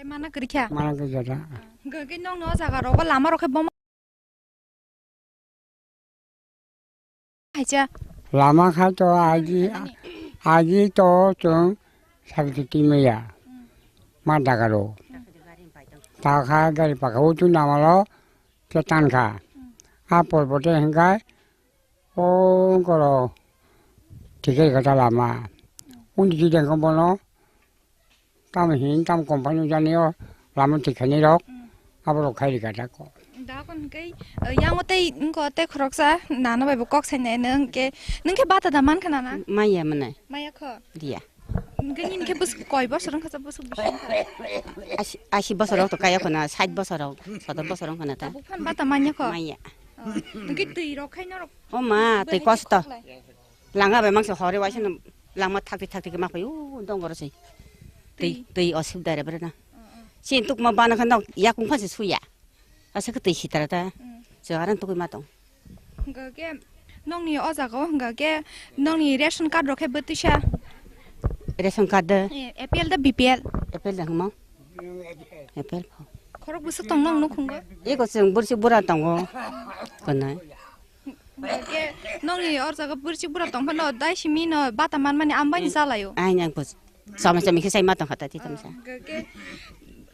mana kerja? Mana kerja dah. Gak nong no jaga rogo lama roke bom. Aja. Lama kan tu aji tu cung sakit timnya ya. Mana karo. Tak kah gari pakai utu nama lo ketan kah. Apa boleh hingga. Oh kalau tiga kata lama. Undi tidak kompono. Tam hin tam kompono janiyo lama tiga ni rok. Apa lo kaya kata ko. Dah kon kai yang otai engko otai keroksa nana bayi bukok sana nengke bata daman kan nana. Maya mana? Maya ko. Dia. Nengke ni nengke bus koi bos orang kata bus bus. Asyik bos orang tu kaya kena side bos orang, satu bos orang kena ta. Bukan bata manya ko. Maya. Nengke tui rok kai norok. Oh ma, tui kos tu. Langga memang sehari wajan langma thak di kemak payu, dong koros sih. Tui osip dari berana. Si untuk mabana kan dong, ya kung pasti suya. Asa ketui hitara ta. Sekarang tu kumatong. Gak nong ni oza ko gak nong ni ration card rok betul sih. Ration card. APL dah BPL. APL dah mau. APL. Korok bus tong nong nukungga. Iko sing bursi buran tonggo. Kena. Gak nong ni oza ko bursi buran tong pano dai simi no bata man mani ambani salah yo. Ay yang bos. Sama-sama kita saya matang kata ti tamsa. Gak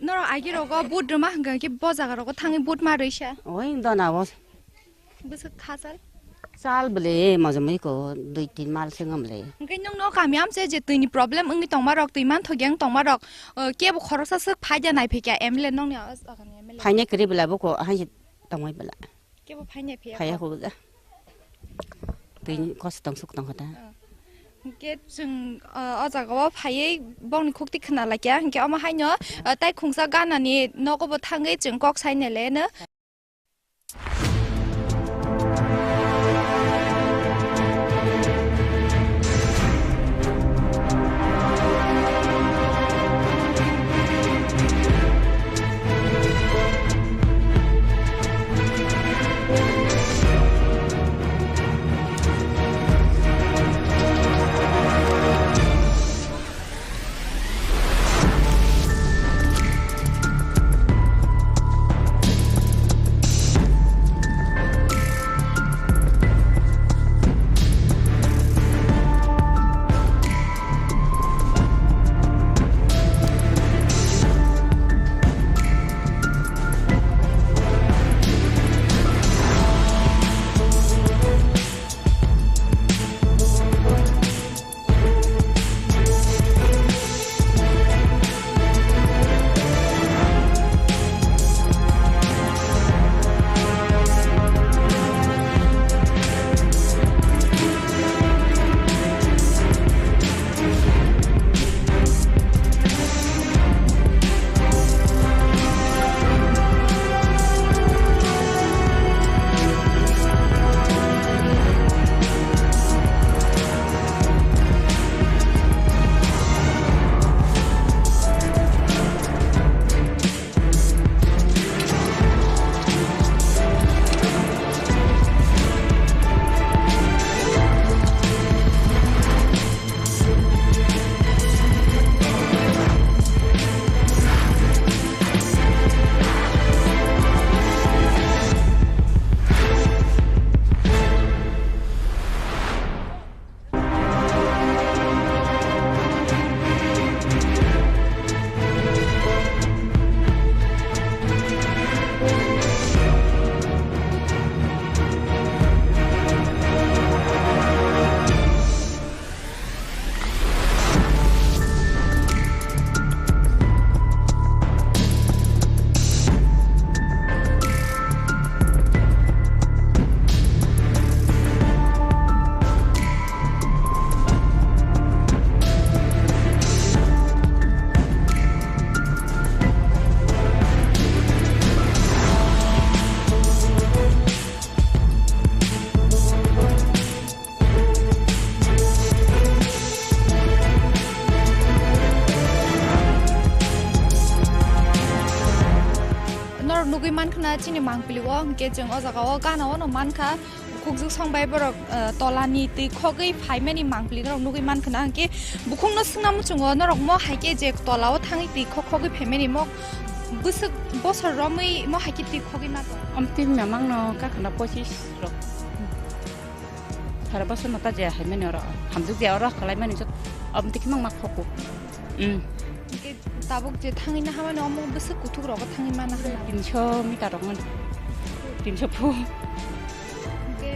noro agi rogo bud rumah gak boza rogo tangi bud marisha. Oh, dona bos. Bus khasal. Sal beli macam itu 2-3 mal sengam beli. Mungkin nong kami am saja tu ni problem engi tong marok tu iman thogyang tong marok. Kia bu khorok sa phaja nai phekya emle nong ni akan emle. Hanya kiri bela buku hanya tongoi bela. Kia bu phanya phekya. Hanya aku dah. Tu kos tong suk tong kata. Mungkin jeng aja kau phaya bang ni khukti kena lagi ya. Mungkin ama hanya tai khungsa gana ni nogo bu thangai jeng kok sai ne le ne. Nugui man kana chini mang piliwo ke jeng oza kawo kana wono man ka बुखुकजों संबाय बरक तलानि तै खगै फाइमानि मांप्लि नरक नुगै मान खना के बुखुंनो सिंना मुचुंगो नरक म हाइके जे तलाव थाङै तै खगै फाइमानि म बुसक बसर रमै म हाइके तै खगै मा amti memang no kakna posis ro thara basa nota je hai meni ora hamju je ora khalai mani jot amti kimang mak khoku के ताबुक जे थाङै ना हामा न म बुसक कुथुक रग थाङै मा ना 300 meter ron 300 pu के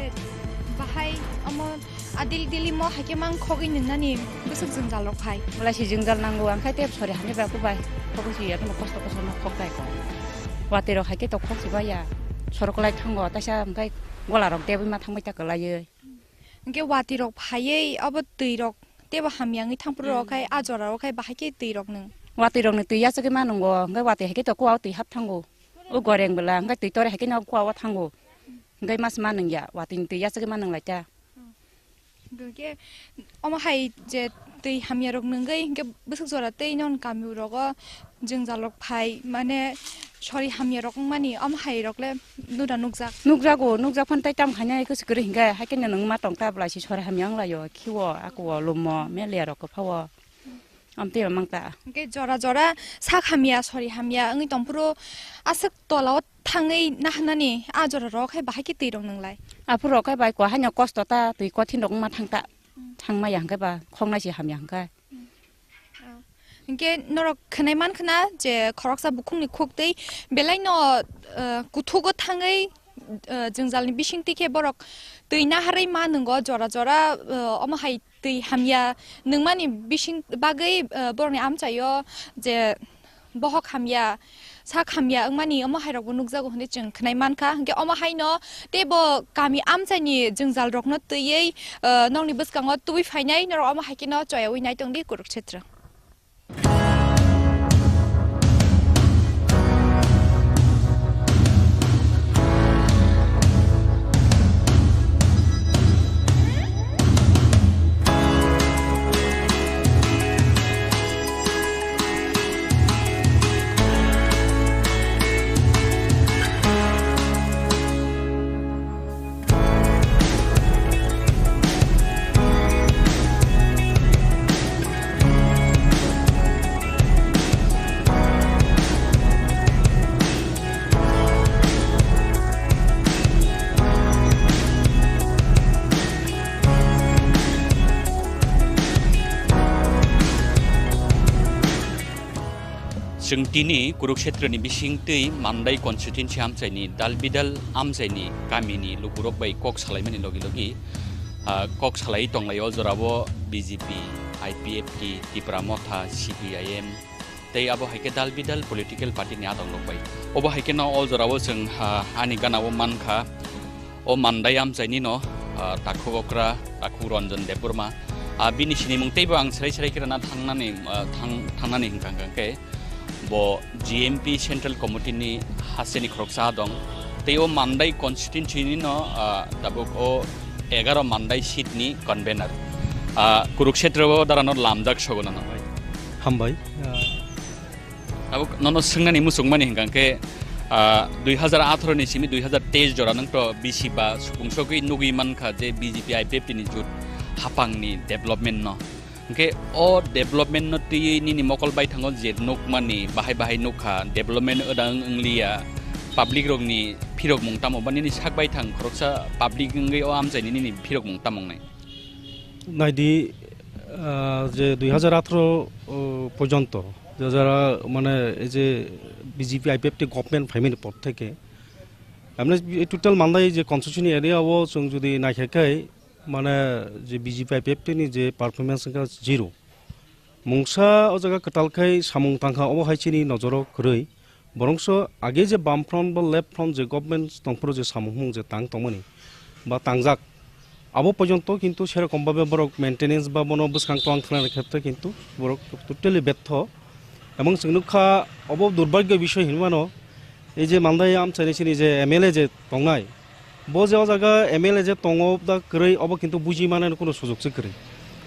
बाहाय अम आदिल दिलि म हाइके मां खगै ननानि बुसक जों जालक फाय mulai si jenggal nanggo angkai tep sore hanya ba ku bai khoku si ya no kosto kosto no khok dai ko watero haike to khok si ba ya sorok lai thango ta sa angkai gola rok tebi ma thangbai ta kalaye के वाति रक फायै अब तै रक तेबा हामियांगै थांपुर रखाय आजरा रखाय बाहायके तै रक नों wati rong ni tuya sake manungo angkai wati haike to ku au ti hap thango u goreng bela angkai ti tore haike no ku au thango angkai mas manung ya wati ni tuya sake manung lai ta के अम हाय जे तै हामिया रक नंगै के बुसक जरा तै none कामिउ रग जों जालक फाय माने सरि हामिया रक मानि अम हाय रकले नुरा नुकजा nukja phan tai tam khanya ko sikre hinga haike no nang ma tong ta bla si sore hamyang la yo khiwo ako lumo me le rok ko phawo amte mang ta के जरा जरा सा हामिया सरि हामिया अंगै तंपुरो आसक तलाव थाङै नाहनानि आजरा रखाय बाहायके तै रक नंलाय apuro kai bai ko hanya kosto ta tui ko thin rok ma thangta thangma yang kai ba khongnai si hamyang kai के नरक खनाय मान खना जे खरकसा बुखुंनि खोक्तै बेलायनो कुथुगो थाङै जोंजालनि बिसिंति के बरक दैना हारै मा नंगो जरा जरा अमहाय दै हामिया नोंमानि बिसिं बागै बरनि आमचायो जे बहक हामिया सा खामिया अंमानि अमहायरकबो नुकजागो होने जों खनाय मानखा के अमहायनो तेबो गामि आमचायनि जोंजाल रकनो तैयै नंनि बसकांगो तुबि फायनाय नर अमहायकिनो चयावै नाय तंदि कुरुक्षेत्र जों दिनै कुरुक्षेत्रनि बिसिंतै मान्दाय कन्स्टिट्युएन्सि आमचायनि दालबिदाल आमचायनि गामिनि लुकुरक बाय कक सालायमानि लगे लगे कक सालाय तंलायाव जराबो बीजेपी आईपीएफटी त्रिपुरा मथा सीपीआईएम तै आबो हायके दालबिदाल पलिटिकल पार्टीनि आदं लबाय अबो हायके न अल जराबो जों आनि गानाबो मानखा अ मान्दाय आमचायनि न ताखु बक्रा ताखु रंजन देबबर्मा बिनि सिनि मुंतैबो आं सराय सराय किराना थांनानै हिंखांखांके bo GMP Central Committee ni haseni kroksa dong teo mandai constituency ni no tabuk o 11 mandai seat ni convener Kurukshetra bo darano lamjak sogona na bai hambai tabuk nono singani musungmani hingangke 2018 ni simi 2023 jora nang to BC ba supungsogui nugi mankha je BJP IPP ni jut hapang ni development no के ओ development नति नि मकल bye थांगो जे नक मानि बाहाय नखा development ओदां इंलिया public रगनि फिरक मुंताम बानि साक bye थां खरकसा public इंगै ओ आमजायनि नि फिरक मुंताम मंनाय नाइदि जे 2018 পর্যন্ত যারা মানে এই যে বিজেপি আইপিএফটি গভর্নমেন্ট ফাইমিনি পর থেকে আমরা টোটাল মানদাই যে কনস্টিটিউশন এরিয়াও जों जुदि नायखाय माने जे बीजेपी आईपीएफटी नि जे पारफरमेंस का जीरो मुंसा ओ जगह कटालखाय सामुं तांखा अबो हायचिनि नजरो खरै बरंस आगे जे बाम फ्रन्ट बा लेफ्ट फ्रन्ट जे गभर्नमेंट तंफोर जे सामुं जे तांग तमनि बा तांजाक आबो पर्यन्त किन्तु सेरकम भाबे बरक मेंटेनेंस बा बनो बसखां तंग खालामनाय क्षेत्र किन्तु बरक टोटली व्यर्थ এবং जोंनुखा अबो दुर्भाग्य विषय हिनमानो এই যে मानदाय आमचायनि जे एमएलए जे तंनाय बजे जगह एमएलए जे तंगो दा करै अब किन्तु बुझि माने कोनो सुजुग से करै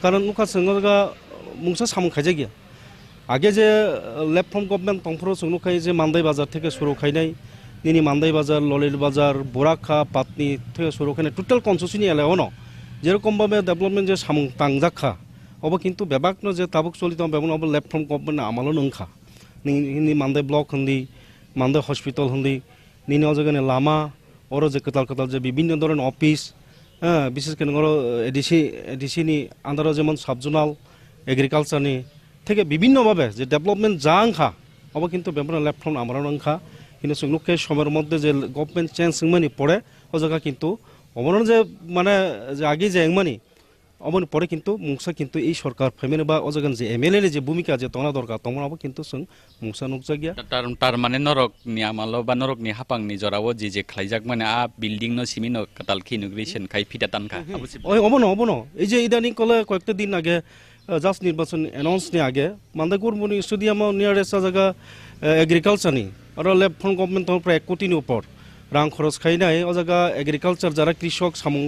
कारण नुखा संगगा मुंसा सामु खायजा गया आगे जे लेफ्ट फ्रन्ट गभर्नमेंट तंफोर संनुखाय जे मानदाय बाजार থেকে শুরু খাইনাय নিনি মান্দাই বাজার ললির বাজার বোরাখা পাতনি থেকে শুরু ওখানে টোটাল কনস্টিটিউশন এলাকাও ন যেরকমভাবে ডেভেলপমেন্ট যে সামং তাংজাখা অব কিন্তু বেবাকন যে তাবুক চলিত Bevon of left from government আমালো নংখা Nini Mandai block হন্দি Mandai hospital হন্দি নিনি অজগানে লামা ওর যে কতাল যে বিভিন্ন ধরনের অফিস হ্যাঁ বিশেষ করে এডিসিনি আন্ডারও যেমন সাবজোনাল এগ্রিকালচারনি থেকে বিভিন্নভাবে যে ডেভেলপমেন্ট যা আংখা অব কিন্তু বেবন লেফট ফ্রম আমালো নংখা কিন্তু সংলুকে সময়ের মধ্যে যে গভর্নমেন্ট চেঞ্জ মানি পড়ে ও জায়গা কিন্তু অবরণ যে মানে যে আগে যে মানি অবন পরে কিন্তু মুংসা কিন্তু এই সরকার ফেমেন বা ও জায়গান যে এমএলএ যে ভূমিকা যে তনা দরকার তমনাবো কিন্তু जों মুংসা নুকজা গিয়া তার মানে নরক নি আমালো বা নরক নি হাপাং নি জরাও যে খাইজাক মানে আ বিল্ডিং ন সিমিনো কাতালখি ইনোগ্রেশন খাই ফিটা তানকা ওই অবন এই যে ইদানিং কলে কয়েকটা দিন আগে জাস্ট নির্বাচন অ্যানাউন্স নি আগে মান্দাকুর মনি স্টেডিয়াম নিয়ারেস্ট জায়গা এগ্রিকালচারনি আর লেফট ফ্রম গভর্নমেন্ট প্রায় 1 কোটির উপর রাং খরচ খাইনাই ও জায়গা এগ্রিকালচার যারা কৃষক সামং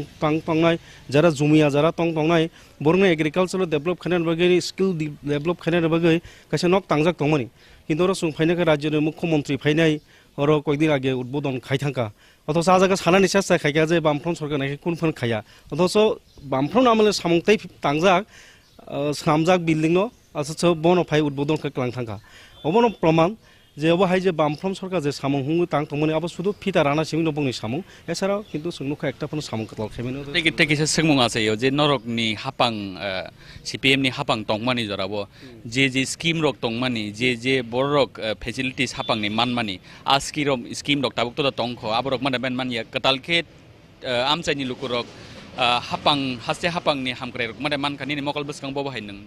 পাংনাই যারা জমিয়া যারা তংনাই বরং এগ্রিকালচার ডেভেলপ খাইনার বাগে স্কিল ডেভেলপ খাইনার বাগে কাছে নক তাংজাক তংমানি কিন্তু ওরা সুং ফাইনাকে রাজ্যের মুখ্যমন্ত্রী ফাইনাই ওরা কয়েকদিন আগে উদ্বোধন খাই থাকা অথচ আ জায়গা সানা নিশ্বাস খাইকা যে বামফ্রন্ট সরকার নাকি কোন ফোন খাইয়া অথচ বামফ্রন্ট আমলে সামংতাই তাংজাক সামজাক বিল্ডিং ন অথচ বন ফাই উদ্বোধন খাইলাং থাকা অবন প্রমাণ যে অবহাই যে বামফ্রন্ট সরকার যে সামং হুঙ্গু তাং তমনি আবার শুধু ফিতা রানা সিমিনো বংনি সামং এছাড়াও কিন্তু সংনুখা একটা ফোন সামং কাতাল খাইমেনো তেকিসে সেংমং আছে যে নরক নি হাপাং সিপিএম নি হাপাং তংমানি জরাবো যে স্কিম রক তংমানি যে বড় রক ফেসিলিটিস হাপাং নি মানমানি আজকিরম স্কিম রক তাবুক তো তংখ আবরক মানে বেন মানিয়া কাতালকে আমচাইনি লুকুরক হাপাং হাসে হাপাং নি হামক্রাই রক মানে মানখানি নি মকল বসকাং ববहाय नों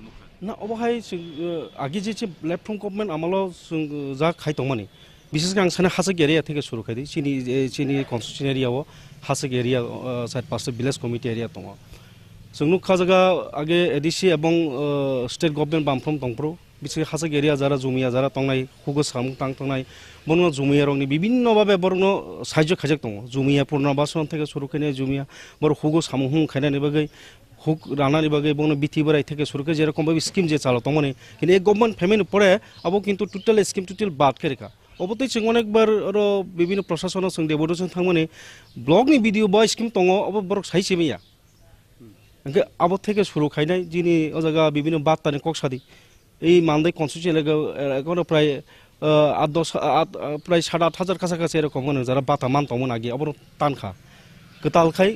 না অবহাই আগে যে লেফট ফ্রম গভর্নমেন্ট আমালো যা খাই তংমানি বিশেষ করে আং সানে হাসক এরিয়া থেকে শুরু খাই চিনি কনস্টিটিউশন এরিয়াও হাসক এরিয়া সাইড পাশে ভিলেজ কমিটি এরিয়া দङ जोंनु खाजागा आगे एडिसि এবং স্টেট গভর্নমেন্ট বামফ্রম তংপ্রো বিশেষ হাসক এরিয়া যারা জমিয়া যারা তংনাই হুগো সাম তংনাই বনো জমিয়া রংনি বিভিন্নভাবে বরং সাহায্য খাইজাক দङ জমিয়া পুনর্বাসন থেকে শুরু খাইনে জমিয়া বড় হুগো সামহুং খাইনানি বাগै হুক রানানি বাগै বনো বিথি বরাই থেকে শুরু করে যেরকম ভাবে স্কিম যে চালাতো মানে কিন্তু এই গভর্নমেন্ট ফেমিনি পরে আবো কিন্তু টোটাল স্কিম টোটাল বাদ কেরেকা অবতই जों অনেকবার আরো বিভিন্ন প্রশাসন जों ডেপুটেশন থাংমানে ব্লগনি ভিডিও বা স্কিম দङ অব বড় সাইসেমিয়া আবো থেকে শুরু খাইনাই যিনি ও জায়গা বিভিন্ন বার্তানি কক্সাদি এই মান্দাই কনস্টিটিউশন এলাকা প্রায় 7,000 কাছাকাছি এরকম মানে যারা বাতা মানতমন আগে আবার টানখা গোতালখাই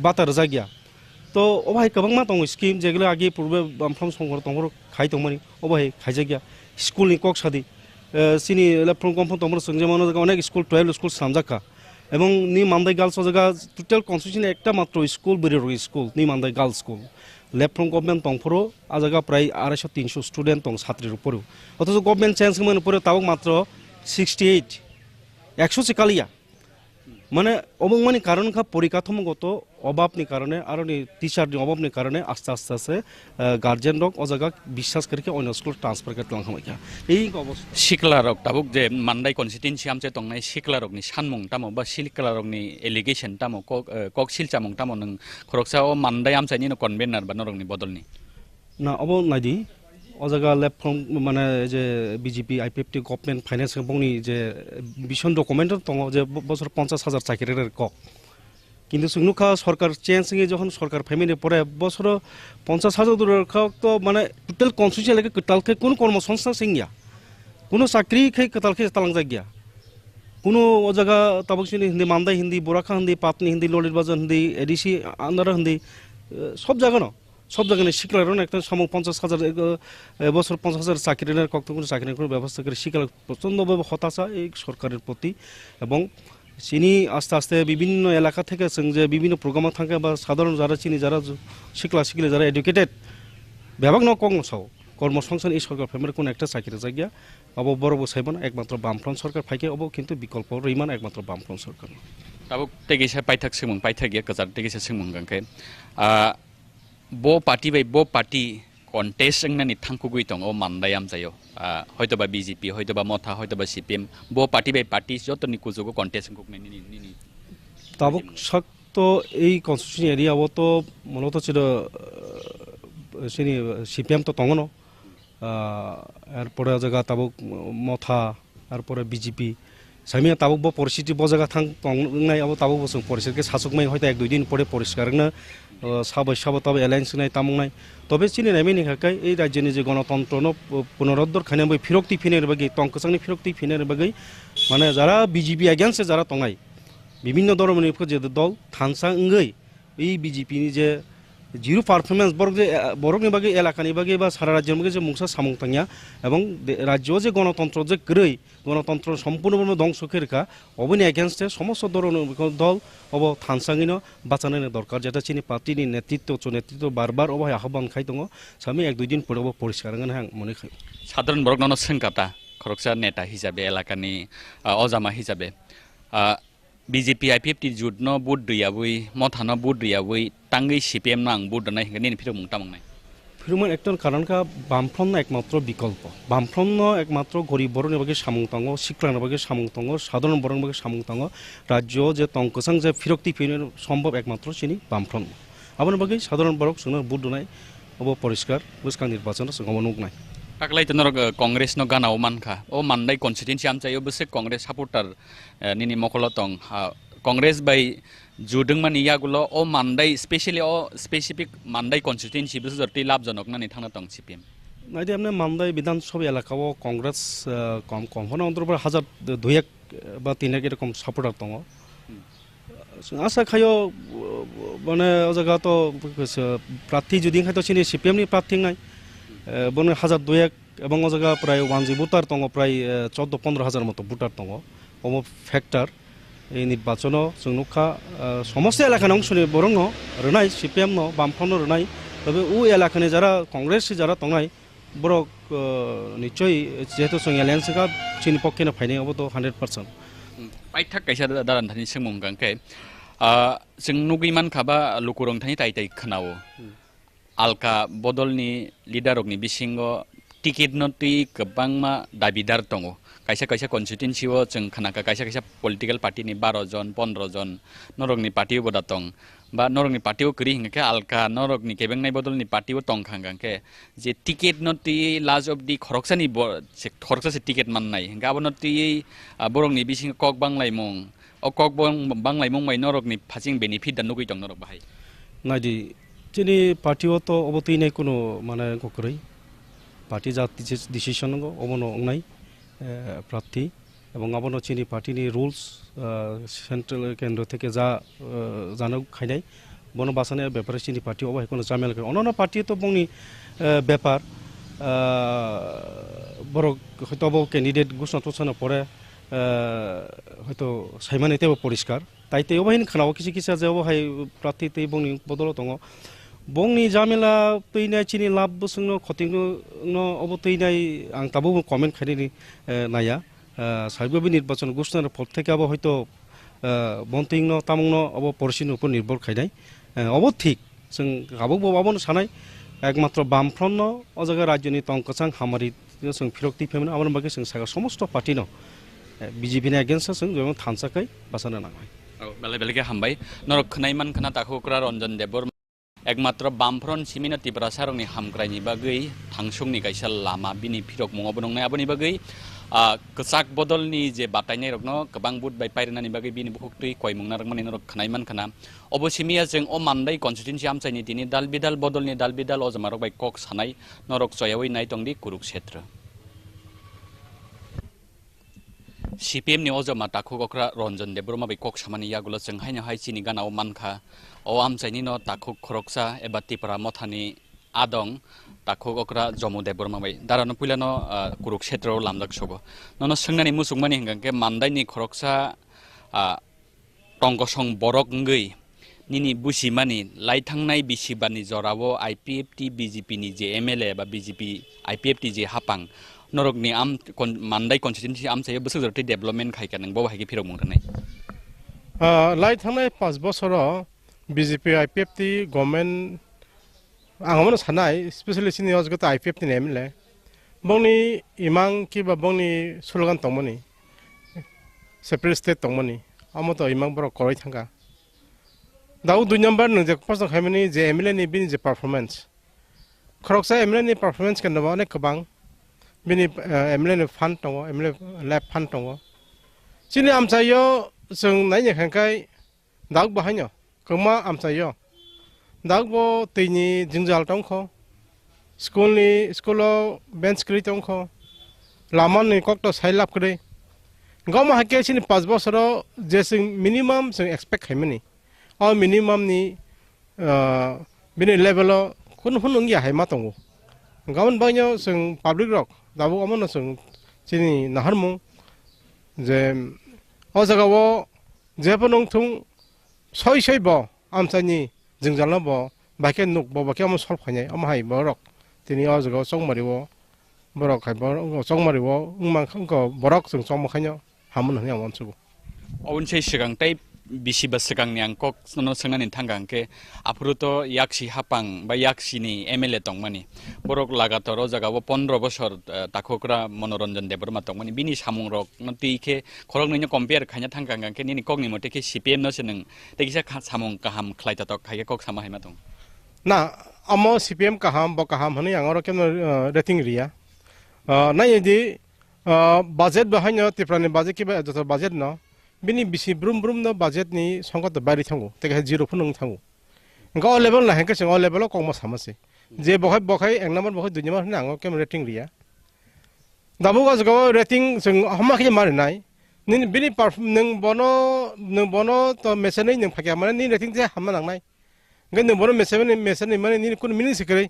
বাতার জায়গা তো অবাই গোबां दङ স্কিম যেগুলো আগে পূর্বে বামফ্রম সংঘর দङ খাই দংমানি অবাই খাইজাगिया স্কুলনি কক্সাদি চিনি লেফ্রম গভর্নমেন্ট দङ जों যেমন অনেক স্কুল 12 স্কুল সামজাকা এবং নি মান্দাই গার্লস জায়গা টোটাল কনস্টিটিউশন একটা মাত্র স্কুল বেরির স্কুল নি Mandai girls school left from government দংফোরও আ জায়গা প্রায় 250-300 স্টুডেন্ট দং ছাত্রীর উপরেও অথচ গভর্নমেন্ট চেঞ্জ মানে পরে তাও মাত্র 68 100 কালিয়া মানে অবংমানি কারণ খা পরিকাঠামোগত অভাবনি কারণে আর টিচার অভাবনি কারণে আস্তে আস্তে আস্তে গার্জেন রক ও জায়গা বিশ্বাস করে অন্য স্কুল ট্রান্সফার করতে লাগামাইকা এই অবস্থা সিকলা রক তাবুক যে মান্দাই কনস্টিটিউন্সি আমচে তংনাই সিকলা রকনি সানমং তামো বা সিকলা রকনি এলিগেশন তামো কক সিলচামং তামো नों খরকসা ও মান্দাই আমচাইনি কনভেনার বা নরকনি বদলনি না অব নাইদি ও জায়গা লেফট ফ্রম মানে যে বিজেপি আইপিএফটি গভর্নমেন্ট ফাইন্যান্স বংনি যে ভিশন ডকুমেন্ট দङ যে বছর 50,000 চাকরির ক কিন্তু সুনুখা সরকার চেঞ্জ যখন সরকার ফেমিনি পরে বছর 50,000 দূরের তো মানে টোটাল কনস্টিটিউশন লাগে কতালকে কোন কর্মসংস্থান সিংয়া কোনো চাকরি খাই কতালকে তালাং জায়গা কোনো ও জায়গা তাবকসিনি হিন্দি মান্দাই হিন্দি বোরাখা হিন্দি পাতনি হিন্দি ললিত বাজার হিন্দি এডিসি আন্দারা হিন্দি সব জায়গা না সব জায়গায় শিক্ষার একটা সামং 50,000 বছর 50,000 চাকরির কত কোনো চাকরির কোনো ব্যবস্থা করে শিক্ষার প্রচণ্ডভাবে হতাশা এই সরকারের প্রতি এবং চিনি আস্তে আস্তে বিভিন্ন এলাকা থেকে যে বিভিন্ন প্রোগ্রাম থাকে বা সাধারণ যারা চিনি যারা শিখলে যারা এডুকেটেড ব্যাপক ন কর্মসংস্থান এই সরকার ফেমার কোনো একটা চাকরি জায়গা অব বড় বসাইব না একমাত্র বামফ্রন্ট সরকার ফাইকে অব কিন্তু বিকল্প রইমান একমাত্র বামফ্রন্ট সরকার তাবুক তেগিসা পাইথাক সিংমং পাইথাগিয়া কাজার তেগিসা সিংমং গাंखे bo party contest nani thangkugui tong o mandai amjayo hoyto ba BJP hoyto ba motha hoyto ba CPM bo party by party jotoni kujogo contest kukne ni তাবক শক্ত এই কনস্টিটিউশন এরিয়া তো মূলত ছিল সিনি সিপিএম তো তঙ্গনো এরপরে জায়গা তাবক মথা তারপরে বিজেপি সামিয়া তাবো পরিস্থিতি বজাগা থাং তংনাই আবো তাবো বসং পরিস্থিতিকে শাসকমাই হয়তো 1-2 দিন পরে পরিষ্কারনো সাবো তবে এলায়েন্স নাই তামংনাই তবে চিনি নাইমেনি হাকাই এই রাজ্যনি যে গণতন্ত্রনো পুনরুদ্ধার খাইনা বই ফিরক্তি ফিনের বাগै তংকসাংনি ফিরক্তি ফিনের বাগै মানে যারা বিজেপি এগেন্সে যারা তঙাই বিভিন্ন ধরনের যে দল থানসা ইঙ্গै এই বিজেপিনি যে জিরো পারফরমেন্স বরকনি বাগै এলাকানি বাগै বা সারা রাজ্যের বাগै যে মুংসা সামং তাঙ্গিয়া এবং রাজ্য যে গণতন্ত্র যে গ্রৈ গণতন্ত্র সম্পূর্ণভাবে ধ্বংস কেরকা অবনি এগেন্স্টে সমস্ত ধরনের দল অব থানসাঙিনো বাঁচানোর দরকার যেটা চিনি পার্টিনি নেতৃত্ব বারবার অবহায় আহ্বান খাই দङ সামি 1-2 দিন পরে পরিষ্কার হ্যাঁ মনে খাই সাধারণ বরক নন সোंखाता খরকসা নেতা হিসাবে এলাকানি অজামা হিসাবে বিজেপি আইপিএফটি জুটনো বুট দুইয়াবুই মথানো বুট দুইয়াবুই টাঙ্গি সিপিএম নাং বুট দনাই হিংনি ফিরক মুংতামংনাই ফিরুমান একটন কারণ কা বামফ্রন্ট একমাত্র বিকল্প বামফ্রন্ট একমাত্র গরিব বরণের বাকি সামুংতাঙ্গ শিক্ষার বাকি সামুংতাঙ্গ সাধারণ বরণ বাকি সামুংতাঙ্গ রাজ্য যে তংকসাং যে ফিরক্তি ফিরের সম্ভব একমাত্র চিনি বামফ্রন্ট আপনার বাকি সাধারণ বরক সোনার বুট দনাই অব পরিষ্কার বুঝকাং নির্বাচন গমনুক নাই কাকলাই তনর কংগ্রেস ন গানাও মানখা ও মানদাই কনস্টিটিউন্সি আমচাইও বসে কংগ্রেস সাপোর্টার নিনি মকলতং কংগ্রেস বাই जुदोंमानि यागुलो ओ मानदाय स्पेशली ओ स्पेसिफिक मानदाय कन्स्टिट्युएन्सि बिसोर जति लाभजनक नानि थांना दं सिपिएम नाइदे हमने मानदाय विधानसभा एलाकाओ कांग्रेस कम कम होना अंतरपर 1000-2 বা 3 এরকম সাপোর্টার দङ আশা খায়ো মানে ও জায়গা তো প্রার্থী যদি খাইতো চিনি সিপিএম নি প্রার্থী নাই বনে 1000-2 এবং ও জায়গা প্রায় 1 ভোটার দङ প্রায় 14-15 হাজার মতো ভোটার দङ ও ফ্যাক্টর এই নির্বাচন जोंनुखा সমস্ত এলাকার অংশ নিয়ে বরং রনাই সিপিএম ন বামফ্রন্ট রনাই তবে ও এলাকানে যারা কংগ্রেস যারা তংনাই বড় নিশ্চয় যেহেতু जों एलायन्सका চিনি পক্ষে না ফাইনাল হবো তো 100% पाइथाक कायसा दारानथानि सोंमंगांके जों नुगैमान खाबा लुकुरंथानि ताइताइ खोनावो आलका बदलनि लिडारकनि बिसिङाव टिकेट नति गोबांमा दाबिदार दङ कायसा कायसा कन्स्टिट्युएन्सिआव जों खोनाखा कायसा कायसा पलिटिकल पार्टिनि 12 जन 15 जन नरकनि पार्टियाव बदा दं बा नरकनि पार्टियाव करि हिंगे आलका नरकनि केबेंनाय बदलनि पार्टियाव तंखांगांके जे टिकेट नति लाज अफ दि खरकसानि खरकसासे टिकेट माननाय गाबनति बरंनि बिसिं कक बांलायमं अ कक बांलायमं माय नरकनि फासिं बेनिफिट दा नुगै दं नरक बाहाय नाइदि चिनि पार्टियाव तो अबतैनाय कोनो माने गकरै पार्टी जाति डिसिसन अबनो अंगनाय প্রার্থী এবং আবনো চিনি পার্টিনি রুলস সেন্ট্রাল কেন্দ্র থেকে যা জানো খাইনাই বন বাসানের ব্যাপারে চিনি পার্টি অবহায় কোনো জামেলা করে অন্যান্য পার্টি তো বংনি ব্যাপার বড় হয়তো ক্যান্ডিডেট ঘোষণা টোষণা পরে হয়তো সাইমানিতেও পরিষ্কার তাইতে অবহাইন খানাও কিছু কিছু যে অবহায় প্রার্থীতে বংনি বদল দङ বংনি জামেলা তৈনাই চিনি লাভ বসংনো খতিংনো অবতৈনাই আং তাবো কমেন্ট খাইনি নায়া সাইববি নির্বাচন ঘোষণার পর থেকে আবো হয়তো বন্তিংনো তামংনো অব পরিস্থিতির উপর নির্ভর খাইনাই অব ঠিক जों गाबो बाबनो सानाय एकमात्र बामफ्रन्ट अ जायगा राज्यनि तंकसां हामारि जों फिरक्ति फेमन आबन बागै जों सागा समस्त पार्टी न बिजेपि नि एगेन्स्ट जों थानसाखै बासानो नांबाय बेले बेलेगे हामबाय नरक खनायमान खना ताखुक्रा रंजन देबर एकमात्र बामफ्रन्ट सिमिना तिब्रा सारंनि हामग्रायनि बागै थांसंनि गायसा लामा बिनि फिरक मंगाबो नंनाय आबनि बागै कसाक बदलनि जे बातायनाय रकनो गोबां बुट बाय पायरनानि बागै बिनि बुखुक्तै कयमुंना रकमानि नरक खनायमान खना अबसिमिया जों अ मानदाय कन्स्टिट्युएन्सि आमचायनि दिनि दालबिदाल बदलनि दालबिदाल अजमारक बाय कक सानाय नरक जयावै नाय दंदि कुरुक्षेत्र सिपिएम नि अजमा ताखुगक्रा रंजन देबरमा बाय कक सामानि यागुला जों हायनो हाय चिनि गानाव मानखा अ आमचायनि न ताखु खरकसा एबा तिपरा मथानि आदं ताखुगक्रा जमु देबरमा बाय दारानो पुइलानो कुरुक्षेत्रआव लामदाक सगो ननो सोंनानि मुसुकमानि हिंगाके मानदायनि खरकसा टंगसं बरक ngै निनि बुसिमानि लाइथांनाय बिसिबानि जरावो आईपीएफटी बीजेपी नि जे एमएलए बा बीजेपी आईपीएफटी जे हापां नरकनि आम मानदाय कन्स्टिट्युएन्सि आमचाय बोसोरथि डेभलपमेन्ट खायका नंगौ हायके फिरौ मुंरनाय लाइथांनाय 5 बोसोराव बीजेपी आईपीएफटी गभर्नमेन्ट आंगमनो सानाय स्पेशली सिनि अजगत आईपीएफटी नि एमएलए बंनि इमां किबा बंनि स्लोगान तंमनि सेपारेट स्टेट तंमनि आमतो इमां बर करै थांगा दाउ 2 नम्बर नजे पास खायमनि जे एमएलए नि बिनि जे परफॉर्मेंस खरकसा एमएलए नि परफॉर्मेंस कनबा अनेक गोबां बिनि एमएलए नि फान्ड दङ एमएलए लैब फान्ड दङ Sini amsayo sung nanya kangkai dak bahanyo kema amsayo dak bo tini jingjal tongko skulo bench kri tongko laman ni kokto sailap kre gama hakke sini 5 bosoro je sing minimum sing expect haimani or minimum ni bini level kun hunung ya haima tongo gaman banyo sing public rock dabu amon sing sini naharmu je 어저가워 제번홍통 서이서이버 암산이 증잘나버 밖에 녹버 밖에 한번 설파냐 아마 하이 버럭 되니 어저가 쏙머리워 버럭 할 버럭 쏙머리워 응만 큰거 버럭 성 쏙먹하냐 하면 그냥 원수고 어운체 시간 때 비시바 시간이 안꼭 선언 성난인 탄강께 앞으로도 약시 합방 바 약시니 MLA 동만이 보록 라가토로 자가고 15বছর তাকোকরা মনোরঞ্জন দেবর মা 동만이 비니 사몽록 너티케 거럭느냐 컴페어 카냐 탄강강께 니니 꼭니 모테케 CPM 너스능 대기사 사몽 가함 클라이타tok 하게 꼭 사마 해마 동 나 아모 CPM 가함 버 가함 하는 양어로 kem 레팅 리야 나 이디 바젯 바하냐 티프라니 바젯 키바 저 바젯 나 bini bisi brum no budget ni songkot to bari thangu teka 0 phunung thangu nga level la henka sing level ko mo samase je bokhai ek number bokhai 2 number na ngo kem rating riya dabu ga go rating sing hama khje mar nai nin bini nang bono to message ning phakya mar ni rating je hama nang nai nga nang bono message mar ni kun mini sikre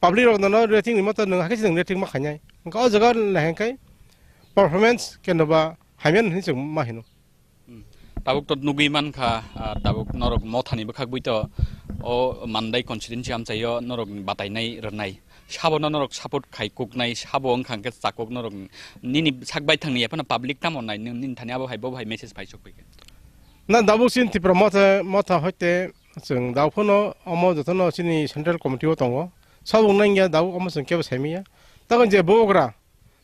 public ro no rating ni mo to nang hakhe sing rating ma khanyai nga jaga la henkai performance kenaba 하면 진짜 마히노. 다북 또 누구이만 가 다북 너럭 못하니 bakak부터 만다이 컨시든지 암자여 너럭 바타이나이 르나이 샤보너 너럭 사포 카이국나이 샤보엉 칸게 사국 너럭 니니 sak바이 탕니 예pana public tam온나이 닌 타냐보 하이보 하이 메시지 바이쇼크게 나 다북신 티 프로모터 모타 할때 ซึ่ง다우포노 어머저토노 신이 센트럴 커미티고 동거 사복난게 다우 어머선 개버 세미야 따가 이제 보고라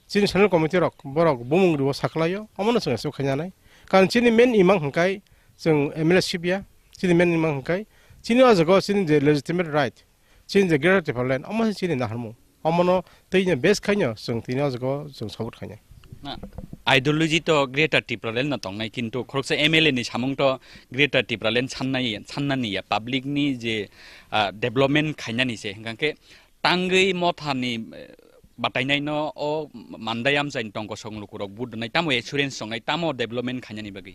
진 센트럴 커미티로 뭐라고 몸으로 사클라요 어머나 성에서 그냥나이 간 진이 맨 이망 한가이 ซึ่งMLS십이야 진이 맨 이망 한가이 진이 와서고 진이 이제 legitimate right 진이 이제 greater development 어머서 진이 나할모 어머노 되이냐 베스 카냐 ซึ่ง진이 와서고 ซึ่ง서브 카냐 나 아이디올로지 또 greater development 나 동나이 kintu khoroksa MLA ni samung to greater development 찬나니 public ni je development khanya ni se hangke tangai mothani batai no o mandayam jain tongko songlu kurok bud nai tamo assurance songai tamo development khanya ni bagi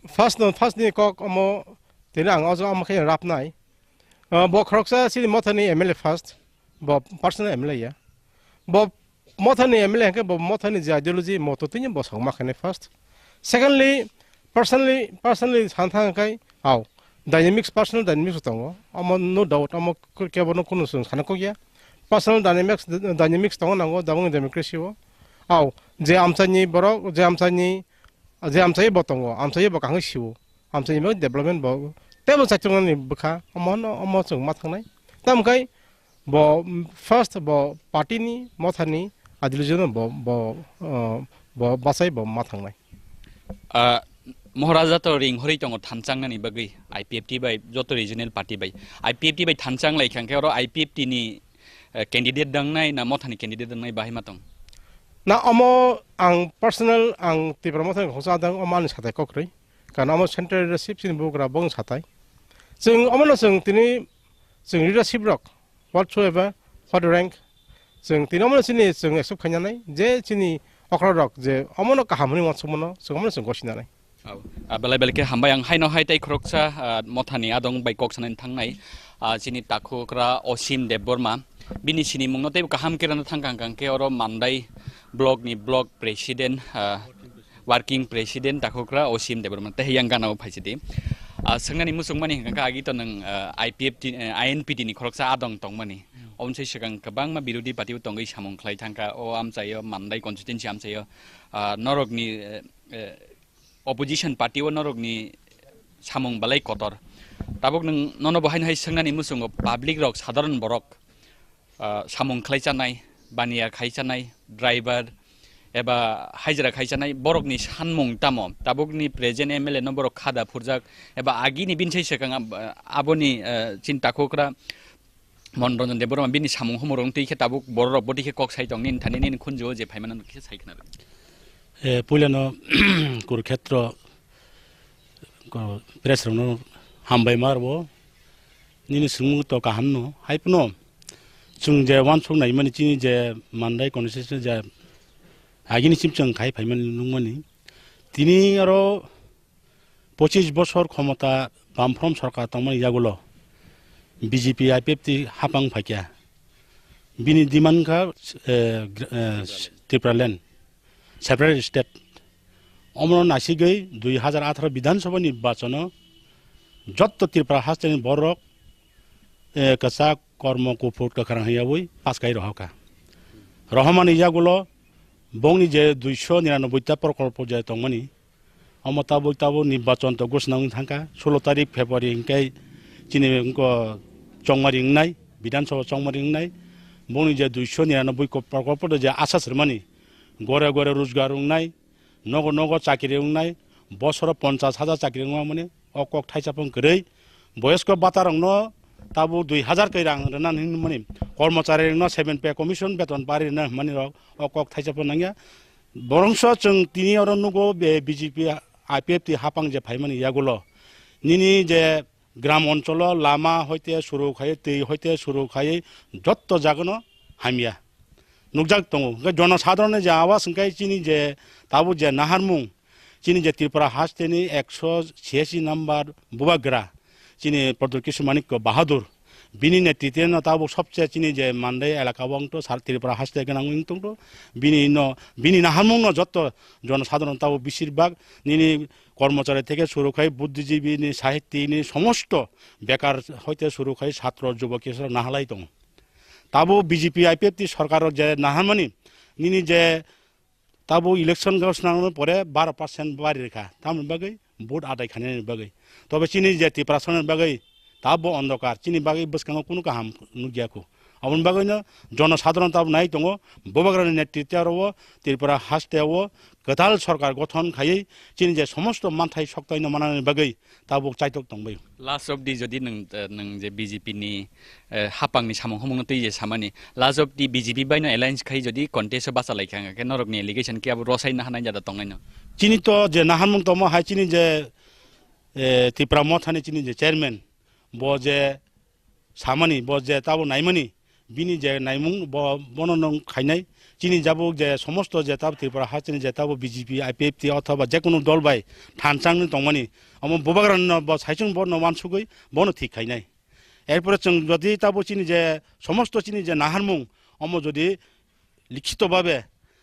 first ni kok omo tinang ozo omo khe rap nai bo khoroksa si mothani MLA first bo personal MLA ya bo mothani MLA ke bo mothani ideology moto tin bo songma khane first secondly personally santhang kai au personal dynamics tongo omo no doubt omo ke bono kunu sung sanako ya personal dynamics tongo nango dabung democracy wo au je amsani borok je amsai botongo amsai bo kang siwo amsai mo development bo tebo sachung ni bukha omo sung ma thangnai tam kai bo first bo party ni mothani adilujon bo basai bo ma thangnai महाराजा तो ring Hari तंग थानचांग नि बगै IPFT बाय जतो regional party बाय IPFT बाय थानचांग लाइखांखे और आईपीएफटी नि कैंडिडेट दंनाय ना मथानि कैंडिडेट दंनाय बाहाय मातंग ना अमो आं पर्सनल आं तिब्र मथानि खसा दं अमान साथाय कक्रै कान अमो सेंट्रल लीडरशिप सिन बुग्रा बं साथाय जों अमनो जों तिनि जों लीडरशिप रक व्हाटसोएवर व्हाट रैंक जों तिनि अमनो सिनि जों एक्सेप्ट खायनानै जे सिनि अक्रा रक जे अमनो काहामनि वासमनो जों अमनो जों गसिनानै बेलाय हामबाय आं हायनो हायताय खरकसा मथानि आदं बाय कक्सनानै थांनाय जिनि ताखुग्रा असीम देबबर्मा बिनि सिनि मुंनते गाहाम केरानो थांगांगांके अर मान्दाय ब्लकनि ब्लक प्रेसिडेन्ट वर्किं प्रेसिडेन्ट ताखुग्रा असीम देबबर्मा तेहियां गानाव फाइसिदि संनानि मुसुंमानि हंगा आगि त नों आईपीएफटी आईएनपीटी नि खरकसा आदं तंमानि अमसे सिगां गोबांमा बिरोधी पार्टी तंगै सामुंख्लाय थांगा अ आमचायो मान्दाय कन्स्टिट्युएन्सि आमचायो नरकनि opposition party नरकनि सामुं बालाय कतर ताबक नों नन बहायनो हाय संनानि मुसुंग public रक साधारण बरक सामुं खायजानाय बानिया खायजानाय ड्राइवर एबा हाजिरा खायजानाय बरकनि सानमुं तामो ताबकनि प्रेजेन्ट एमएलए न बरक खादा फुरजाक एबा आगिनि बिनसै सेगां आबोनि चिन्ताखोक्रा मनरन्जन देबरमा बिनि सामुं हमरं तैखे ताबक बरक बदिखे कक साइतंनि थानिनि खुनजो जे फाइमान के साइखना पहिलानो कुरुक्षेत्र प्रेसरनो हामबाय मारबो निनि सुंगु तो काहामनो हाइपनो जों जे वान सं नाय माने चिनि जे मानदाय कन्स्टिट्यूशन जे आगिनि सिम जों खाइ फाइमान नुमनि तिनि आरो 25 বছর ক্ষমতা বামফ্রম সরকার তমন ইয়াগুলো বিজেপি আইপিএফটি হাপাং ফাইকিয়া বিনি ডিমান্ডখা ত্রিপুরাল্যান্ড সেপারেট স্টেট অমর নাসিগৈ 2018 বিধানসভা নির্বাচন যত ত্রিপুরা হাস্তেনি বরক কসা কর্ম কুফুট কাখারাং হইয়াবই পাসকাই রহকা রহমান ইয়াগুলো বংনি যে 299টা প্রকল্প যে তমনি অমতা বইতাবো নির্বাচন তো ঘোষণা থাকা 16 তারিখ ফেব্রুয়ারি ইনকাই চিনি চংমারি ইংনাই বিধানসভা চংমারি ইংনাই বনি যে 299 প্রকল্প যে আশা শর্মানি গড়ে গড়ে রোজগার উংনাই নগ নগ চাকরি উংনাই বছর 50,000 চাকরি উংমা মানে অকক থাইসাপং গরৈ বয়স্ক বাতারং ন তাবো 2000 কই রাং রান মানে কর্মচারী ন 7 পে কমিশন বেতন পারি না মানে অকক থাইসাপং নাঙ্গা বরংস जों তিনি আর নুগো বিজেপি আইপিএফটি হাপাং যে ফাইমানি ইয়াগুলো নিনি যে গ্রাম অঞ্চল লামা হইতে শুরু খাই তৈ হইতে শুরু খাই যত জাগনো হামিয়া নুকজাক দङ জনসাধারণ যে আওয়াজ ওंखाय চিনি যে তাবো যে নাহারমুং চিনি যে ত্রিপুরা হাস্তেনি 186 নাম্বার বুবাগ্রা চিনি প্রদর কিশোর মানিক্য বাহাদুর বিনি নেতৃত্বে তাবো সবচেয়ে চিনি যে মানদাই এলাকা বংটো সার ত্রিপুরা হাসতে গোনাं তো বিনি নাহারমুং যত জনসাধারণ তাবো বেশিরভাগ নিনি কর্মচারী থেকে শুরু খাই বুদ্ধিজীবী সাহিত্যিক সমস্ত বেকার হইতে শুরু খাই ছাত্র যুবক কিশোর নাহালাই দङ তাবো বিজেপি আইপিএফটি সরকার যে নাহারমানি নিনি যে তাবো ইলেকশন ঘোষণা পরে 12% বাড়ি রেখা তামন বাগৈ ভোট আদায় খানের বাগৈ তবে চিনি যে ত্রিপুরা সনের বাগৈ তাবো অন্ধকার চিনি বাগৈ বসকানো কোনো কাহাম নুগিয়াকো আমন বাগৈनो জনসাধারণ তাবো নাই দङ ববাগ্রানি নেতৃত্বে ত্রিপুরা হাস্তেও গতাল সরকার গঠন খাই চিনি যে সমস্ত মানথাই শক্তাইनो মানাनि বাগৈ তাবো চাইতক দंबाय लास्ट अफ दि जदि नों जे बीजेपी नि हापांनि सामं हमंग तै जे सामानि लास्ट अफ दि बीजेपी बायनो एलायंस खाइ जदि कन्टेस्ट बासा लाइखांगा के नरकनि एलिगेशन के अब रसायना हानाय जादा तंगायनो चिनि तो जे नाहारमुं तम हाय चिनि जे त्रिपुरा मथानि चिनि जे चेयरमैन ब जे सामानि ब जे ताबो नायमनि बिनि जे नायमुं बनो नों खायनाय चिनि जाबो जे समस्त जे ताब त्रिपुरा हाचिनि जे ताबो बीजेपी आईपीएफटी अथवा जे कोनो दल बाय थानसांनि तंमानि अम बबाग्रान ब साइचुं ब नवान सुगै बनो ठीक खायनाय एरपरे जों जदि ताबो चिनि जे समस्त चिनि जे नाहारमुं अम जदि लिखित भाबे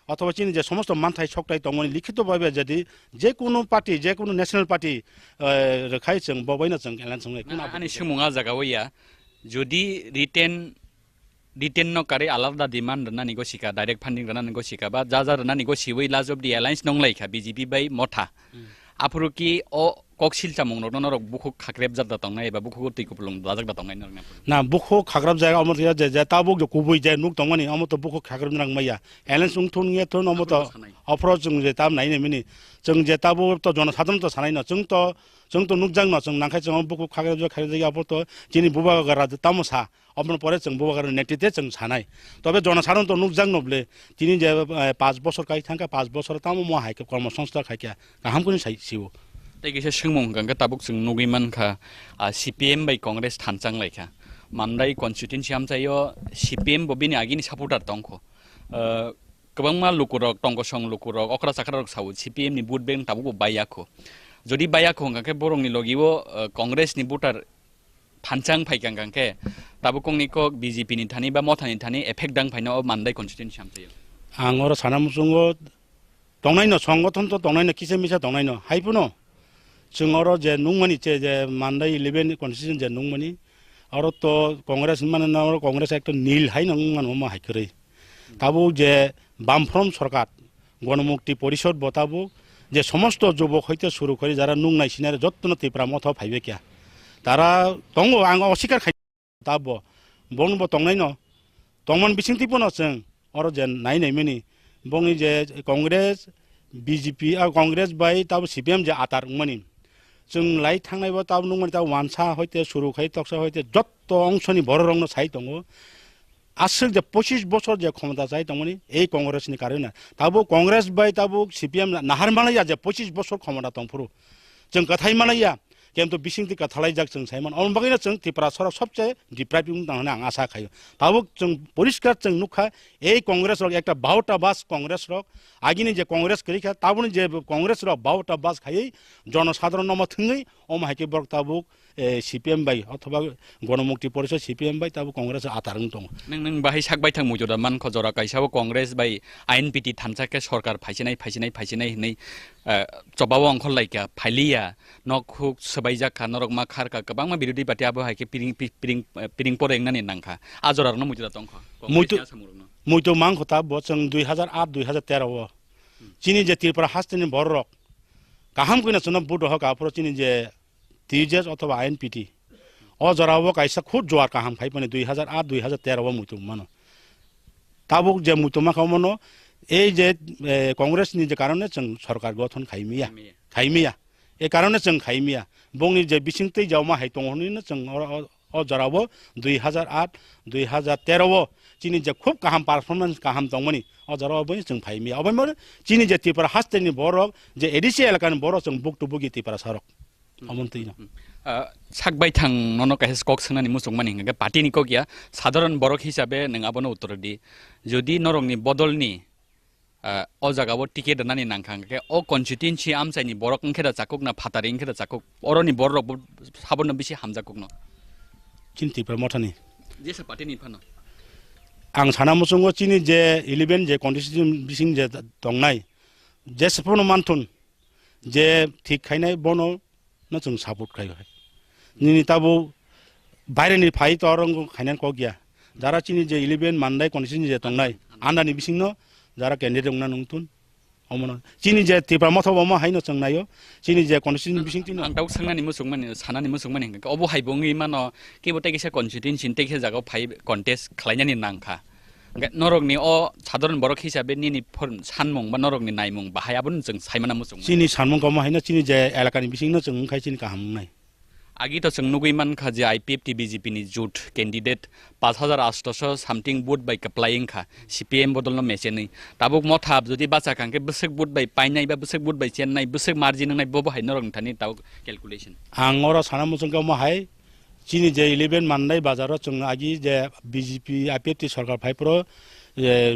अथवा चिनि जे समस्त मानथाय सकताय तंमानि लिखित भाबे जदि जे कोनो पार्टी जे कोनो नेशनल पार्टी रखाय जों बबायना जों एलायन्स संनाय आनि सुमुङा जागावैया जदि रिटेन नकारे आलादा डिमांड रनानि गसिका डाइरेक्ट फंडिंग रनानि गसिका बा जा रनानि गसिवै लाज अफ दि एलायन्स नंलायखा बीजेपी बाय मथा आफुरुकी अ कक्सिल चामुंग नरक बुखु खाग्रेब जादा तंनाय एबा बुखु तैकुपलुं दाजाक तंनाय नरना ना बुखु खाग्राब जायगा अमर जे ताबो गुबै जे नुक तंमानि अमत बुखु खाग्राब नांग मैया एलायन्स उंथुन ये थन अमत अप्रोच जों जे ताम नायने मिनि जों जे ताबो तो जनसाधारण तो सानाय न जों तो नुकजां न जों नांखाय जों बुखु खाग्राब जायगा अपर तो जिनि बुबागारा तामसा अपन परे जों बुबागारा नेतृत्वे जों सानाय तबे जनसाधारण तो नुकजां नबले तिनि जे 5 বছর काय थांका 5 বছর ताम म हायके कर्म संस्था खायका गाहामखौनो सायसिवो तैगिसे सोंमुं गंगा ताबुक जों नुगैमान खा सीपीएम बाय कांग्रेस थानचां लायखा मानदाय कन्स्टिट्युएन्सि आमचायो सीपीएम बबिनि आगिनि सपोर्टार तंखो गोबांमा लुकुरक टंगसं लुकुरक अखरा साखराक साउ सीपीएम नि बुट बेंक ताबुक बायाखो जदि बायाखो गंगा बरंनि लगिवो कांग्रेस नि बुटार थानचां फाइकां गंके ताबुकनि को बीजेपी नि थानि बा मथानि थानि एफेक्ट दां फाइनो मानदाय कन्स्टिट्युएन्सि आमचायो आंगर सानामुसुंगो तंनायनो संगठन तो तंनायनो किसे मिसा तंनायनो हाइपुनो जोंरो जे नुंगमनि जे मानदाय 11 कन्स्टिट्युएन्सि जे नुंगमनि आरो तो कांग्रेस माने कांग्रेस एक नील हाय नंगमान म हाइखरै ताबो जे बामफ्रम सरकार गणमुक्ति परिषद बताबो जे समस्त যুবক হইতে শুরু করে যারা নুংনাই সিনারে যত্ন ত্রিপুরা মথ ফাইবে কিয়া তারা দङ आं अस्वीकार खाय ताबो बंबो तंनायनो तंमन बिसिंतिपनो जों आरो जे नायनाय मिनि बंनि जे कांग्रेस बीजेपी आ कांग्रेस बाय ताबो सीपीएम जे आतार मनि जों लाई थांनायबो ताबो नुंमनि ताबो वानसा हयते शुरु खाय तक्सा हयते जत्त अंशनि बर रंनो साइ दङ আসল যে 25 বছর যে ক্ষমতা চাই তেমনি এই কংগ্রেসনি কারণে তাবো Congress by Tabo CPM Nahar মালাইয়া যে 25 বছর ক্ষমতা দंफुरु जों कथाय मालाया কিন্তু बिसिंति कथालाय जाक जों साइमन अनबागैनो जों त्रिपुरा सरक सबसे डिप्राइभिं होननानै आं आसा खायो ताबो जों परिष्कार जों नुखा এই কংগ্রেস রক একটা 12টা বাস কংগ্রেস রক আগিনি যে কংগ্রেস করিখা তাবনি যে কংগ্রেস রক 12টা বাস খাই জনসাধারণ নম থङै অমাहायके बरक ताबो সিপিএম बाय अथवा गणमुक्ति परिषद सिपिएम बाय ताबो कংग्रेस आतारं दं नों बाहाय सागबाय थां मुजुदा मान खजरा काइसाबो कांग्रेस बाय आईएनपीटी थानसाके सरकार फाइसिनाय हनै चबाव अंखल लाइका फाइलिया नखुक सबायजाखा नरकमा खारका गोबां बिरोधी पार्टियाबो हायके पिरिं परेंनानि नांखा आजरारनो मुजुदा दंख मुइतो मांखता बचं 2008 2013 चिनि जे त्रिपुरा हास्तेनि बररक काहाम कइना चना बुड हक आफरो चिनि जे টিজেস অথবা আইএনপিটি অজরাবো কাইসা খুদ জোয়ার কাহাম খাই মানে 2008 2013 মুতো মানো তাবুক যে মুতো মা খামনো এই যে কংগ্রেস নি যে কারণে जों সরকার গঠন খাইমিয়া এই কারণে जों খাইমিয়া বংনি যে বিসিংতै जावमा हाय दंहनिनो जों অজরাবো 2008 2013 চিনি যে খুব কাহাম পারফরম্যান্স কাহাম দंमनि অজরাবो जों फाइमिया अबमर चिनि जे त्रिपुरा हास्तेनि बरक जे एडिसि एलाकानि बरक जों बुक टु बुगि त्रिपुरा सरक सागबाय थां नन काहेस कक सोंनानि मुसुंमानि हिंगा पार्टीनि कगिया साधारण बरक हिसाबै नङाबोनो उत्तर दि जुदि नरंनि बदलनि अ जागाबो टिकेट नानि नांखांके अ कन्स्टिट्युएन्सि आमसाइनि बरक अंखेदा जाकुकना फातारि अंखेदा जाकुक अरनि बरक साबनो बिसि हामजाकुकनो चिन्ति प्रमथनि जेसा पार्टीनि फानो आं साना मुसुंगो चिनि जे 11 जे कन्स्टिट्युएन्सि बिसिं जे दंनाय जे सपनो मानथुन जे ठीक खायनाय बनो न जों सापर्ट खायो नि ताबो बायरेनि फाइ तरंग खायनान को गया जारा चिनि जे 11 मानदाय कन्स्टिट्युएन्सि जे दंनाय आन्दानि बिसिंनो जारा कैंडिडेट दंना नंतुन अमन चिनि जे त्रिपुरा मथबमा हायनो जों नायो चिनि जे कन्स्टिट्युएन्सि बिसिंतिनो आं दाउ सोंनानि मुसुंमानि सानानि मुसुंमानि अबो हायबोङै मानो केबोते गेसे कन्स्टिट्युएन्सि तेखे जागाव फाइ कन्टेस्ट खालायनानि नांखा नरकनि अ साधारण बरक हिसाबै निनि सानमुं बा नरकनि नायमुं बाहायाबो जों साइमाना मुसुं चिनि सानमुं कमा हायनो चिनि जे एलाकानि बिसिंनो जों खाय चिनि काहामनाय आगि तो जों नुगैमान खा जे आईपीएफटी बीजेपी नि जुट कैंडिडेट 5800 सामथिं बुट बाय कप्लाइं खा सीपीएम बदलनो मेसेनै ताबुक मथाब जुदि बाचा कांके बसक बुट बाय पाइनाय बा बसक बुट बाय चेन्नाय बसक मार्जिन नाय बबो हाय नरक थानि ताव कैलकुलेशन आं अरा साना मुसुं कमा हाय चिनि जे 11 माननाय बाजाराव जों आगि जे बीजेपी आईपीएफटी सरकार फाइप्रो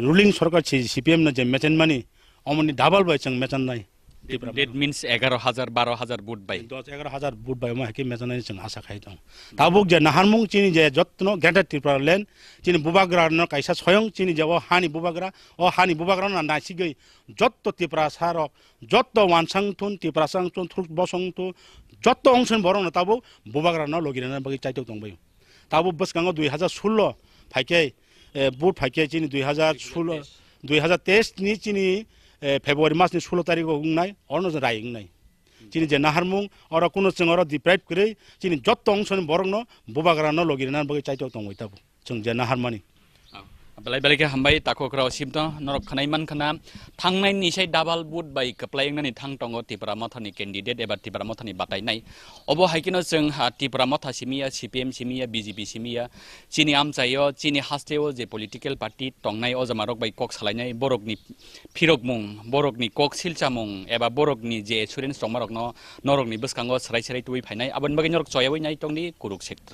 रुलिंग सरकार सीपीएम न जे मेचन मानि अमनि डाबल बाय जों मेचन नाय That means 11,000 12,000 बुट बाय 11,000 बुट बाय मा हेके मेचनाय जों आशा खाय दं ताबुक जे नाहारमुं चिनि जे जत्न ग्रेटर त्रिपुरा लेन्ड चिनि बुबाग्रा न काइसा स्वयं चिनि जे हानि बुबाग्रा न नासिगै जत्त त्रिपुरा सारक जत्त वानसांथुन त्रिपुरा सांथुन थुक बसंथु जत्त अंशन बरन ताबु बुबाग्रा न लगिना बगै चाइतक दंबाय ताबु बसगांग 2016 फाइके बुट फाइके चिनि 2023 नि चिनि फेब्रुवारी मासनि 16 तारिख हुंनाय अरनो रायंनाय चिनि जे नाहारमुं अर कुनो जों डिप्राइभ करै चिनि जत्त अंशनि बरंनो बुबाग्रा न लगिना बगै चाइतक दंबाय ताबु जों जे नाहारमानि बेलाय बेलायके हामबाय ताखोक्राव सिबद नरक खनाय मानखना थांनाय निसाय डाबल बुट बाय कप्लायंनानि थां दङ त्रिपुरा मथानि कैंडिडेट एबा त्रिपुरा मथानि बातायनाय अबो हायकिनो जों त्रिपुरा मथा सिमिया सीपीएम सिमिया बीजेपी सिमिया चिनि आमचायो चिनि हास्तेयो जे पॉलिटिकल पार्टी तंनाय अजमारक बाय कक सालायनाय बरकनि फिरकमुं बरकनि कक सिलचामुं एबा बरकनि जे एसुरेन्स तंमारक न नरकनि बसकांगो सराय सराय तुइ फायनाय आबन बागै नरक चयावै नाय तंनि कुरुक्षेत्र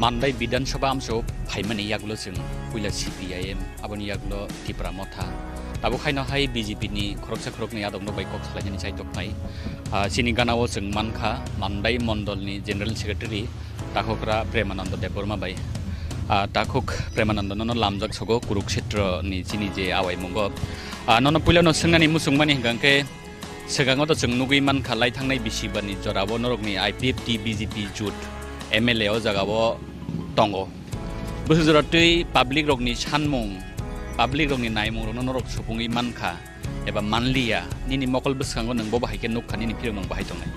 मानदाय विधानसभा आमसो फाइमानि यागलो जों पुइला सीपीआईएम आबनि यागलो त्रिपुरा मथा ताबो खायनो हाय बीजेपी नि खरकसा खरकनि आदबनो बाय कक सालायनि चाइतकनाय सिनि गानाव जों मानखा मानदाय मण्डलनि जनरल सेक्रेटारि ताखोक्रा प्रेमानन्द देबबर्मा बाय ताखोक प्रेमानन्द नन लामजाक सगो कुरुक्षेत्रनि चिनि जे आवाय मंग नन पुइलानो सोंनानि मुसुंमानि हिंगांके सिगाङावथ' जों नुगै मानखा लाइथांनाय बिसिबानि जराबो नरकनि आइपिएफटि बिजेपि जुथ एमएलए अ जागाबो दङ बोजरातै पाब्लिक रकनि सानमुं पाब्लिक रकनि नायमुं रनो नरक सुबुङै मानखा एबा मानलिया निनि मकल बसखांगो नोंबो बाहायके नुखानि नि फिरं नों बाहाय दंनाय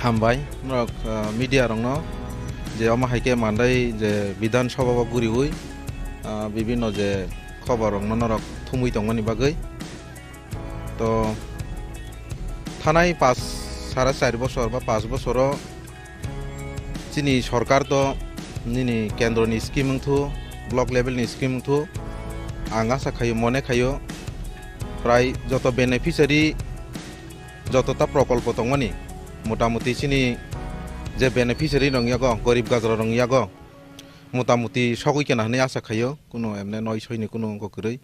हामबाय नरक मिडिया रंनो जे अमा हाइके मान्दाय जे विधान सभा गुरि हुई विभिन्न जे खबर रंनो नरक थुमुई दंगनि बागै तो थानाय 4.5 বছর বা 5 বছরও চিনি সরকার তো নিনি কেন্দ্রনি স্কিম থু ব্লক লেভেলনি স্কিम थु आं आशा खायो मने खायो प्राय যত बेनिफिशियारि যতটা প্রকল্প দংনি মোটামুটি চিনি যে बेनिफिशियारि रंयागो गरीब गाजर रंयागो मोटामुटी सगैके ना आशा खायो कोनो एमने नय सयनि कोनो गकरै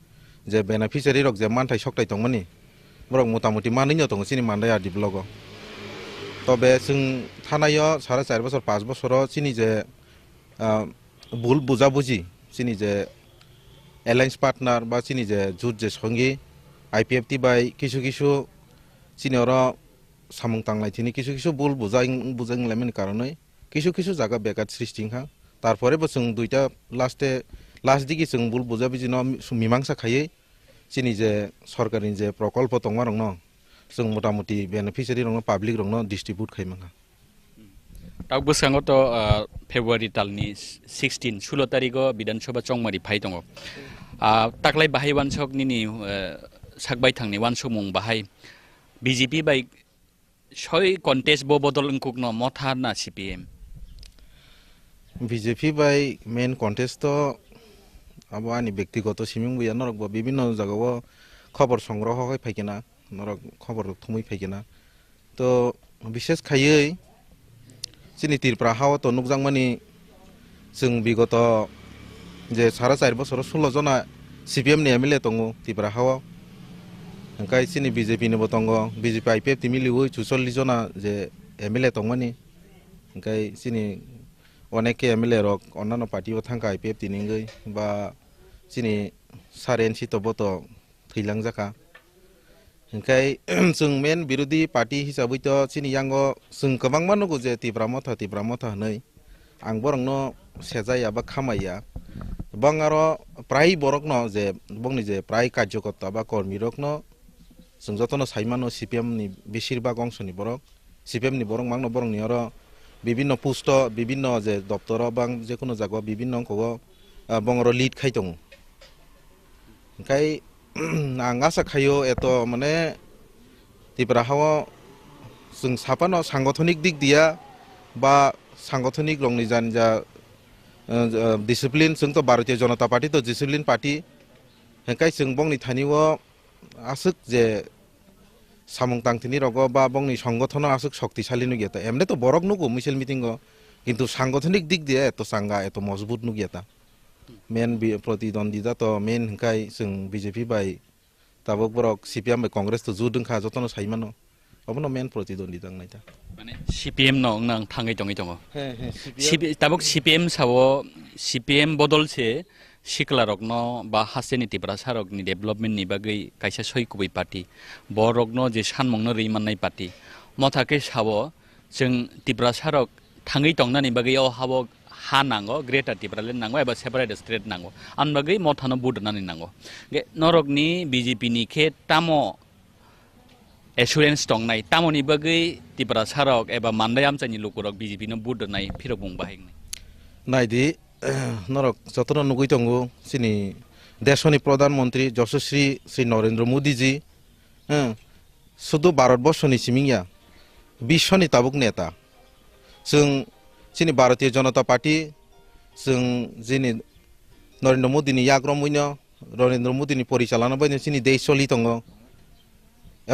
जे बेनिफिशियारि रक जे मानथाय सकथाय दंमोननि बरक मोटामुटी मानैनो दङ चिनि मान्दाय आदि ब्लग तबे जों थानाय 4.5 বছর 5 বছরও চিনি যে ভুল বুঝাবুঝি চিনি যে এলায়েন্স পার্টনার বা চিনি যে জুট যে সঙ্গী আইপিএফটি বাই কিছু কিছু চিনি ওরা সামুং তাংলাইथिनि কিছু কিছু ভুল বুঝাইলাইমেন কারণে কিছু কিছু জায়গা বেকার সৃষ্টি হা তারপরেবো जों দুইটা লাস্ট দিকে जों ভুল বুঝাবুঝি মীমাংসা খাयै চিনি যে সরকারি যে প্রকল্প দङ रंनो जों मोटामुटी बेनिफिशियारि रंनो पाब्लिक रंनो डिस्ट्रिब्यूट खायमाङा ताक बसखांगोथ' फेब्रुवारि तालनि 16 16 तारिखो विधानसभा चंमारि फाय दङ ताकलाय बाहाय वानसक निनि साकबाय थांनि वानसक मुं बाहाय बीजेपी बाय सय कन्टेस्ट बो बदल इंकुकनो मथा ना सीपीएम बीजेपी बाय मेन कन्टेस्ट तो अब आनी व्यक्तिगत सिमिं बुया नरक विभिन्न जगह खबर संग्रह হয় फायकेना नरक खबर थुमै फायकेना तो विशेष खायै चिनि तिरप्रा हाव तो नुकजांमानि जों विगत जे 4.5 বছর 16 जना सीपीएम नि एमएलए दङ तिरप्रा हाव ओंखाय चिनि बीजेपी निबो दङ बीजेपी आईपीएफ मिलिवै 44 जना जे एमएलए दङमानि ओंखाय चिनि अनेक एमएलए रक अन्नान पार्टी ओ थांका आईपीएफ तिनिगै बा चिनि सारेनसि तबोत थैलां जाका ओंखाय जों मेन बिरोधी पार्टी हिसाबै तो चिनि यांगो जों गोबां मानगो जे तिब्रा मथा नै आं बरंनो सेजाया बा खामाया बंगारो प्राय बरकनो जे बंनि जे प्राय कार्यकर्ता बा कर्मी रकनो जों जतनो साइमानो सीपीएम नि बेसिरभाग अंशनि बरक सीपीएम नि बरक मांगनो बरंनि आरो विभिन्न पोस्ट विभिन्न जे दप्तर बां जेकुनो जागा विभिन्न अंको बंगरो लीड खाय दङ ओंखाय आं आशा खायो एत माने तिब्रा हाव जों सापानो सांगठनिक दिक दिया बा सांगठनिक रंनि जानजा डिसिप्लिन जों तो भारतीय जनता पार्टी तो डिसिप्लिन पार्टी ओंखाय जों बंनि थानिवो आसुक जे सामुं तांथिनि रग बा बंनि संगठन आसुक शक्तिशाली नुगियाता एमने तो बरक नुगो मिছিল मिटिंग किन्तु सांगठनिक दिक दिया एत सांगा एत मजबूत नुगियाता मेन प्रतिद्वंदिता तो मेन ओंखाय जों बीजेपी बाय ताबो बरक सीपीएम बाय कांग्रेस तो जुदोंखा जतनो साइमानो अबनो मेन प्रतिद्वंदिता नायता माने सीपीएम नो नों थाङै दङै दङ ताबक सीपीएम सावो सीपीएम बदलसे सिक्लारकनो बा हासेनि तिब्रा सारकनि डेभलपमेन्टनि बागै कायसा सयकुबै पार्टी बरकनो जे सानमंनो रैमाननाय पार्टी मथाके सावो जों तिब्रा सारक थाङै दंनानि बागै अ हावो हा नांगो ग्रेटर तिब्रालेन्ड नांगो एबा सेपारेट स्टेट नांगो आन बागै मथानो बुदनानि नांगो नरकनि बीजेपी नि खे तामो एसुरेन्स दंनाय तामोनि बागै तिब्रा सारक एबा मान्दाय आमचानि लुकुरक बीजेपी नो बुदनाय फिरक बुं बाहायनाय नायदि नरक जतनो नुगै दङ चिनि देशनि प्रधानमन्त्री यशस्वी श्री नरेन्द्र मोदी जी शुद्ध भारतवर्षनि सिमिंया विश्वनि ताबुक नेता जों चिनि भारतीय जनता पार्टी जों जिनि नरेन्द्र मोदीनि याग्रमैनो नरेन्द्र मोदीनि परिचालना बायनो चिनि देश चलि दङ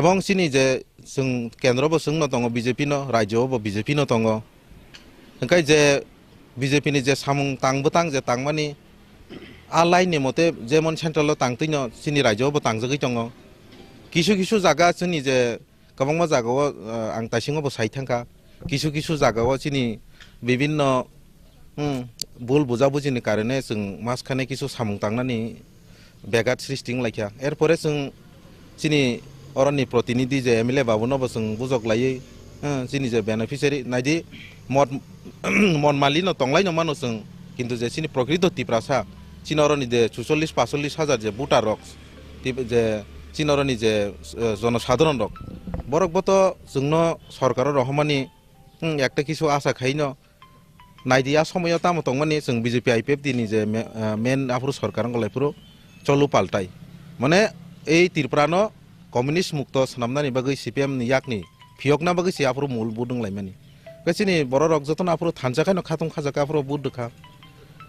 एवं चिनि जे जों केन्द्रबो जोंनो दङ बीजेपी नो राज्योबो बीजेपी नो दङ ओंखाय जे बीजेपी नि जे सामुं तांबो तां जे तांमानि आलाइनि मते जेमन सेन्ट्रेलाव तांतैनो चिनि राज्योबो तांजगै दङ किछु किछु जागा चिनि जे गोबांमा जागाव आं तासिङावबो साइथांखा किछु किछु जागाव चिनि विभिन्न भुल बुझाबुझिनि कारणे जों मासखाने किछु सामुं तांनानि बेगात सृष्टिं लायखा एरपरे जों চিনি অরণি প্রতিনিধি যে এমএলএ বাবুনবো जों বুজক লাयै চিনি যে বেনিফিशियारि নাইদি মদ মন মালিनो তংলাইनो মানো जों কিন্তু যে চিনি প্রকৃত টিপ্রাসা চিনি অরণি যে 44-45 হাজার যে বুটার রক যে চিনি অরণি যে জনসাধারণ রক বরকবত जोंनो সরকারের রহমানি একটা কিছু আশা খাইনো নাইদিয়া সময়ও তামো তংমানি जों বিজেপি আইপিএফটি नि যে মেন আফরু সরকার গলাইপুরো চলু পাল্টাই মানে এই ত্রিপুরানো কমিউনিস্ট মুক্ত সানামনানি বাগৈ সিপিএম नि yakni ফিয়কনা বাগৈ সি আফরু মূল বুদং লাইমানি গাছিনি বড় রক যতন আফরু থানজাখানো খাতং খাজাকা আফরু বুদদখা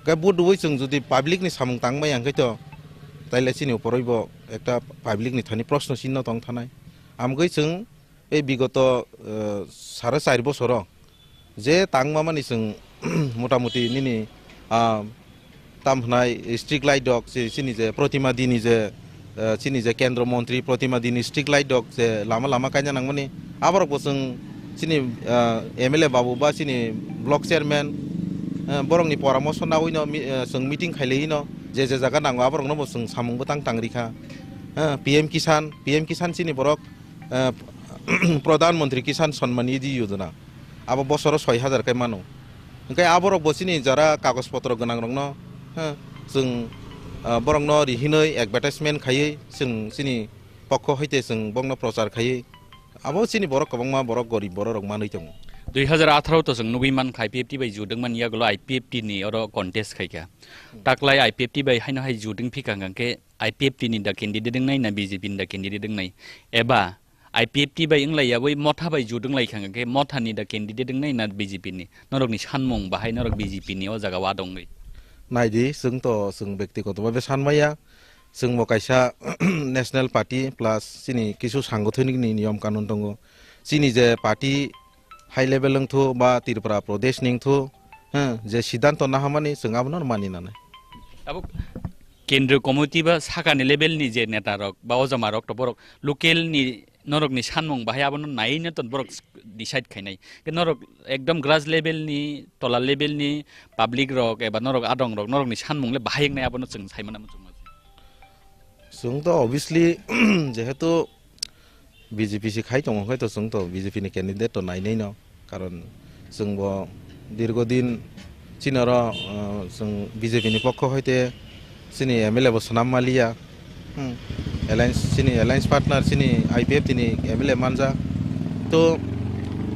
গাय बुद दुई जों जुदि पाब्लिक नि सामुं तांबाय आंखैथ' ताइले सिनि उपरैब एकटा पाब्लिक नि थानि प्रश्न चिन्ह दं थानाय आमगै जों ए बिगत 4.5 बছर जे तांमा मानि जों मोटामुटी निनि तामनाय स्ट्रिक लाइट डग जे सिनि जे प्रतिमा दिनि जे सिनि जे केन्द्र मन्त्री प्रतिमा दिनि स्ट्रिक लाइट डग जे लामा लामा कायना नांमानि आबारबो जों सिनि एमएलए बाबु बा सिनि ब्लक चेयरमैन बरंनि परामर्श नावैनो जों मिटिं खायलायैनो जे जागा नांगौ आबरंनो जों सामुंबो तांरिखा पीएम किसान सिनि बरक प्रधानमंत्री किसान सम्मान निधि योजना अब बसर 6000 काय मानो ओंखाय आबरक बसिनि जारा कागज पत्र गोनां रंनो जों बरंनो रिहिनै एडभार्टाइजमेन्ट खायै जों सिनि पक्ष हयते जों बंनो प्रचार खायै आबो सिनि बरक गोबांमा बरक गरीब बरक मानै दं 2018 तो जों नुबैमान आईपीएफटी बाय जुदोंमोन यागल आईपीएफटी नि और कन्टेस्ट खायका ताकलाय आईपीएफटी बाय हायनो हाय जुदों फिकांगांके आईपीएफटी नि दा कैंडिडेट दोंनाय ना बीजेपी नि दा कैंडिडेट दोंनाय एबा आईपीएफटी बाय इंलाया बै मथा बाय जुदों लायखांगांके मथानि दा कैंडिडेट दोंनाय ना बीजेपी नि नरकनि सानमुं बाहाय नरक बीजेपी नि ओ जागा वा दंगै नायदि जों व्यक्तिगत भाबे सानमाया जों मकाइसा नेशनल पार्टी प्लस सिनि किछु सांगठनिक नि नियम कानुन दङ सिनि जे पार्टी हाई लेवल लंथु बा त्रिपुरा प्रदेश निंथु जे सिद्धांत नाहामानि जों आबनो मानिनानै अब केंद्र कमिटी बा साकानि लेवल नि जे नेता रक बा अजमा रक तबरक लोकल नि नरक नि सानमुं बाहाय आबनो नायैनो तन बरक डिसाइड खायनाय के नरक एकदम ग्रास लेवल नि तला लेवल नि पब्लिक रक एबा नरक आदं रक नरक नि सानमुंले बाहायनाय आबनो जों सायमना जों तो ऑब्वियसली जेहेतु बीजेपी से खाई दङ हयथ' जों तो बीजेपी नि कैंडिडेट तो नायनाय न कारण जोंबो दीर्घदिन चिनर जों बीजेपी नि पक्ष हयते सिनि एमएलए बो सनाम मालिया एलायंस पार्टनार सिनि आईपीएफटी नि एमएलए मानजा तो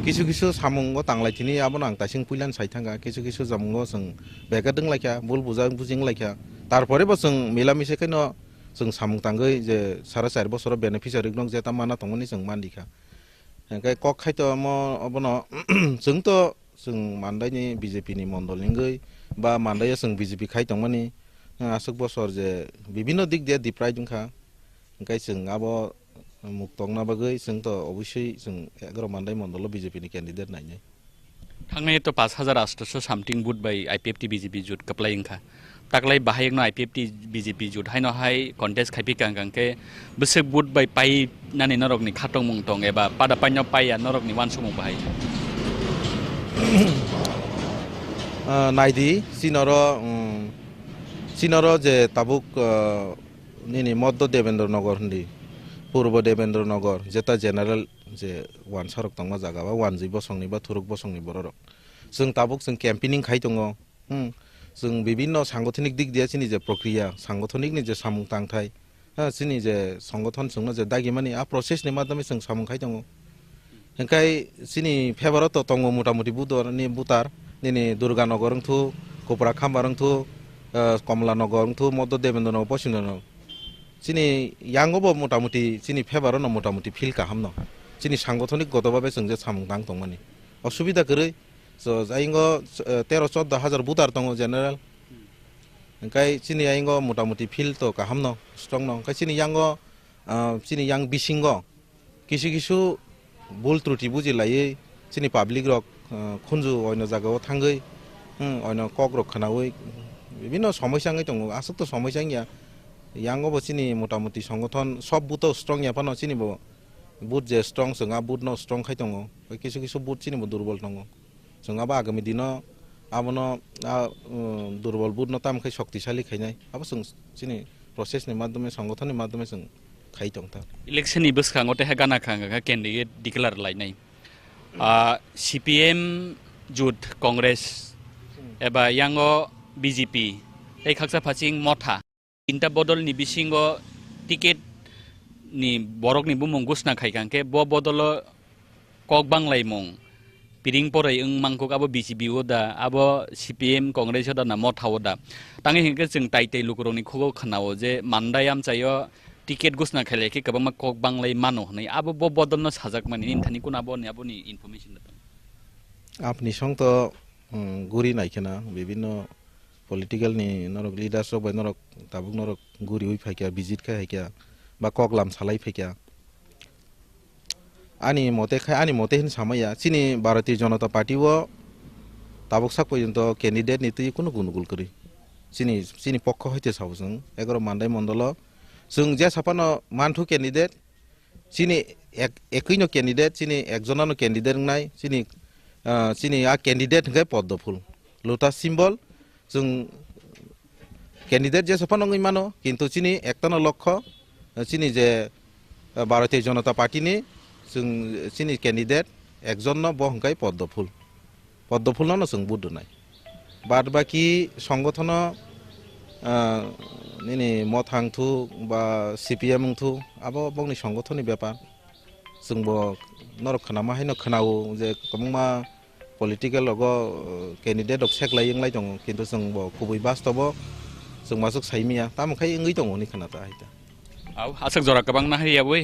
किछु किछु सामुंगो तांलायथिनि आबनो आं तासिं पुइलान साइथांगा किछु किछु जामुंगो जों बेगा दोंलायखा बुल बुजा बुजिं लायखा तारपरेबो जों मिलामिसेखैनो जों सामुं तांगै जे 4.5 बছर बेनिफिशियारि दं जे तामाना दंमोन जों मानदिखा ओंखाय कक खायथ' म अबनो जोंथ' जों मान्दायनि बीजेपी नि मण्डलनिगै बा मान्दाया जों बीजेपी खाय दंमानि आसुक बছर जे विभिन्न दिग दे दिप्राय दंखा ओंखाय जों आबो मुक्तंना बागै जोंथ' अबयस्यै जों 11 मान्दाय मण्डल बीजेपी नि कैंडिडेट नायनाय थांनाय तो 5800 सामथिं बुट बाय आईपीएफटी बीजेपी जुट कप्लायंखा ताकलाय बाहायनो आईपीएफटी बीजेपी जुट हायनो हाय कन्टेस्ट खायफि कांगांके बसक बुट बाय पाइ नानि नरकनि खातं मुंतं एबा पादा पाइनो पाइया नरकनि वानसुमु बाहाय नायदि सिनर जे ताबुक निनि मध्य देवेंद्र नगर हन्दी पूर्व देवेंद्र नगर जेता जेनारेल जे वान सरक दंमा जागा बा वानजि बसंनि बा थुरुक बसंनि बररक जों ताबुक जों कैंपेनिंग खाय दङ जों विभिन्न सांगठनिक दिग दिया सिनि जे प्रक्रिया सांगठनिक नि जे सामुं तांथाय सिनि जे संगठन जोंनो जे दागिमानि आ प्रोसेस नि माध्यमे जों सामुं खाय दङ ओंखाय सिनि फेभारत दङ मोटामुटी बुदरनि बुतार निनि दुर्गानगर थु कोपरा खाम्बारं थु कमलानगर थु मध्य देवेंद्र नगर पश्चिमनगर सिनि यांगबो मोटामुटी सिनि फेभारन मोटामुटी फिल काहामनो सिनि सांगठनिक गतभाबे जों जे सामुं तां दंमानि असुबिदा गरै so जायंगो 13-14 हाजार बुतार दङ जेनेरेल ओंखाय सिनि आयंगो मोटामुटी फिल तो काहामनो स्ट्रं न ओंखाय सिनि yang बिसिंगो किसु भुल त्रुटि बुजि लायै सिनि पाब्लिक रक खुनजु अयन जागायाव थांगै अयन कक रक खानावै विभिन्न समस्याङै दङ आसक्त समस्याङिया यांगो सिनि मोटामुटी संगठन सब बुत स्ट्रं यापानो सिनि बुत जे स्ट्रं जोंहा बुत न स्ट्रं खाय दङ किसु बुत सिनि दुर्बल दङ जोंहाबो आगामी दिनाव आबनो दुर्बल बुत न तामखै शक्तिशाली खायनाय आबो जों सिनि प्रोसेसनि माध्यमे संगठननि माध्यमे जों खाई दंता इलेक्शननि बोसखाङाव तेहा गाना खाङा केन्डिडेट डिक्लेयार लायनाय CPM जुथ कांग्रेस एबा यांगो BJP এই খাকসা ফাচিং মথা তিনটা বদলনি বিসিঙ্গো ticket ni borok ni bumung gusna khai kangke bo bodolo kok banglai mong piring porai ung mangkok abo BJP oda abo CPM Congress oda na motha oda tangi hingke jeng tai tai lukurong ni khogo khanao je mandai am chayo ticket gusna khaile ke kabama kok banglai mano nei abo bo bodolno sajak mani inthani kuna bo ni abo ni information da আপনি সংত গুরি নাইকেনা বিভিন্ন political নি নরক leaders by নরক তাবুক নরক গুরি হই ফাইকা visit খাই হাইকা বা কগলাম সালাই ফাইকা আনি মতে হিন সামাইয়া চিনি ভারতীয় জনতা পার্টিও তাবুক সাক পর্যন্ত ক্যান্ডিডেট নি তুই কোনো গুনগুল করি চিনি পক্ষ হইতে সাব जों 11 মানদাই মন্ডল जों যে সাপানো মানথু ক্যান্ডিডেট চিনি একইনো ক্যান্ডিডেট চিনি একজনানো ক্যান্ডিডেট নাই চিনি আ ক্যান্ডিডেট হঙ্গাই পদ্মফুল লোটাস সিম্বল जों ক্যান্ডিডেট যে সফা নঙ্গই মানো কিন্তু চিনি একটানো লক্ষ্য চিনি যে ভারতীয় জনতা পার্টিনি जों চিনি ক্যান্ডিডেট একজন ব হঙ্গাই পদ্মফুল ন जों বুদ্ধ নাই বাদ বাকি সংগঠন নিনি মথাংথু বা CPM থু আবো বংনি সংগঠননি ব্যাপার जों ब नरक खानामा हायनो खोनावो जे कममा पलिटिकल लगो कैंडिडेट अक सेकलाय इंलाय दङ किन्तु जों ब गुबै बास्तव जों मासुक साइमिया तामखाय इंगै दङ नि खोनाता हायता आव आसक जरा गोबां नाहैयाबो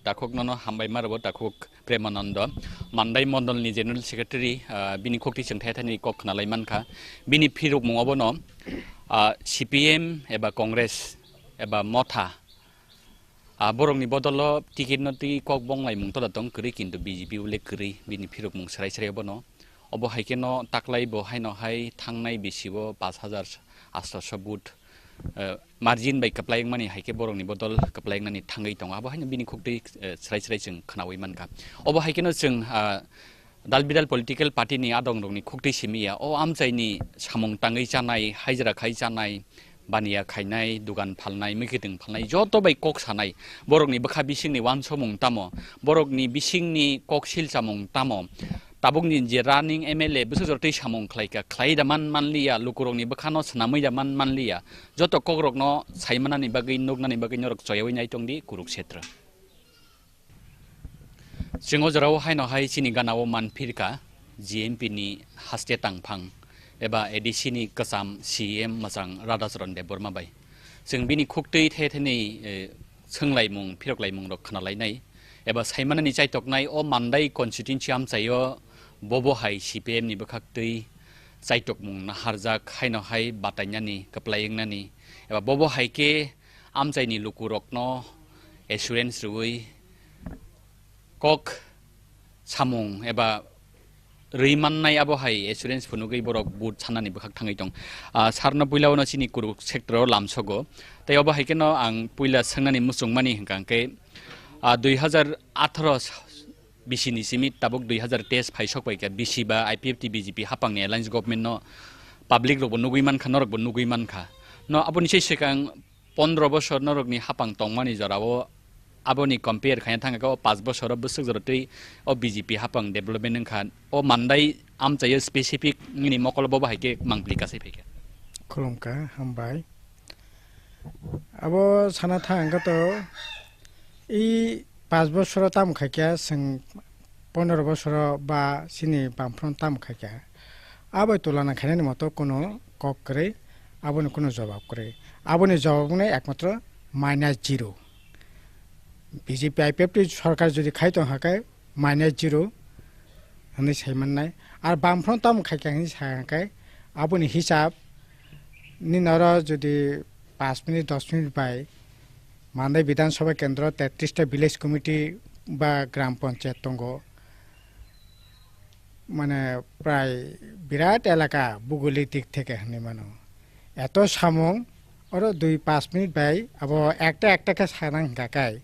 दाखक ननो हामबाय मारबो दाखक प्रेमानन्द मानदाय मण्डलनि जेनेरेल सेक्रेटारि बिनि खक्ति सोंथायथानि कक खोनालाय मानखा बिनि फिरुक मुङावबो न CPM एबा कांग्रेस एबा मथा borongni bodolo ticket no ti kok bonglai mung to datong kri kintu BJP ule kri bini phirok mung srai srai bono obo haike no taklai bo haino hai thangnai bisibo 5000 800 but margin by kaplaing mani haike borongni bodol kaplaing nani thangai tong abo haino bini khokti srai srai jeng khanawai manka obo haike no jeng dalbidal political party ni adong rongni khokti simia o amchaini samung tangai janai haijra khai janai Baniya खायनाय दुगान फालनाय मैखिदों फालनाय Jat bye कक सानाय बरकनि बखा बिसिंनि वान समung तामो बरकनि बिसिंनि कक सिलसामung तामो ताबुकनि जे रानिं MLA बिसो जरतै सामung खलायका खलायदा मानलिया लुकुरंनि बखानो सनामैदा मानलिया जत ककरकनो साइमानानि बागै नगनानि बागै नरक जयवै नाय तंदि कुरुक्षेत्र सिङो जराव हायनो हाय सिनि गानाव मानफिरका GMP नि हास्ते तांफां एबा ADC नि कसम CM मजां रादाचरण देब बर्मा बाय जों बिनि खुक्तै थेथेनि सोंलायमुं फिरकलायमुं रक खोनालायनाय एबा साइमानानि जायतकनाय अ मानदाय कन्स्टिट्युएन्सि आमचायो बबहाय CPM नि बखाक्तै जायतकमुं नाहारजाक हायनो हाय बातायनानि कप्लायंनानि एबा बबहायके आमचायनि लुकुरकनो एसुरेन्स रुइ कक सामुं एबा रैमाननाय आबहाय एसुरेन्स फुनुगै बरक बुट साननानि बखाक थाङै दं सारनो पुइलावनो सिनि कुरुक सेक्टराव लामसगो तै अबहायकेनो आं पुइला सोंनानि मुसुंमानि हंकांके 2018 बिसिनि सिमित ताबुक 2023 फाइसक बायका बिसि बा IPFT BJP हापांनि एलायन्स गभर्नमेन्ट न पाब्लिक रबो नुगैमान खा नरकबो नुगैमान खा न आबनि सेसेकां 15 बोसोर नरकनि हापां तंमानि जरावो aboni compare khaya thanga ko 5 bosor busuk jorotei o BJP hapang development khan o mandai amchayo specific ni mokol boba haike mangplika sai pheke khulumka hambai abo sana thanga to i 5 bosor tam khakya sing 15 bosor ba sini bamfron tam khakya abo tulana khanani moto kono kok kore aboni kono jawab kore aboni jawab ne ekmatra -0 BJP IPFT সরকার যদি খাইতো হাকায় -0 হনি সাইমাননাই আর বামফ্রন্ট তাম খাইকানি সাকায় আপনি হিসাব নিনর যদি 5 minute 10 minute পাই মানদাই বিধানসভা কেন্দ্র 33টা village committee বা গ্রাম পঞ্চায়েত তঙ্গ মানে প্রায় বিরাট এলাকা ভূগোলিক দিক থেকে হনি মানো এত সামং আর 2-5 মিনিট পাই আব একটা সানাং কাকায়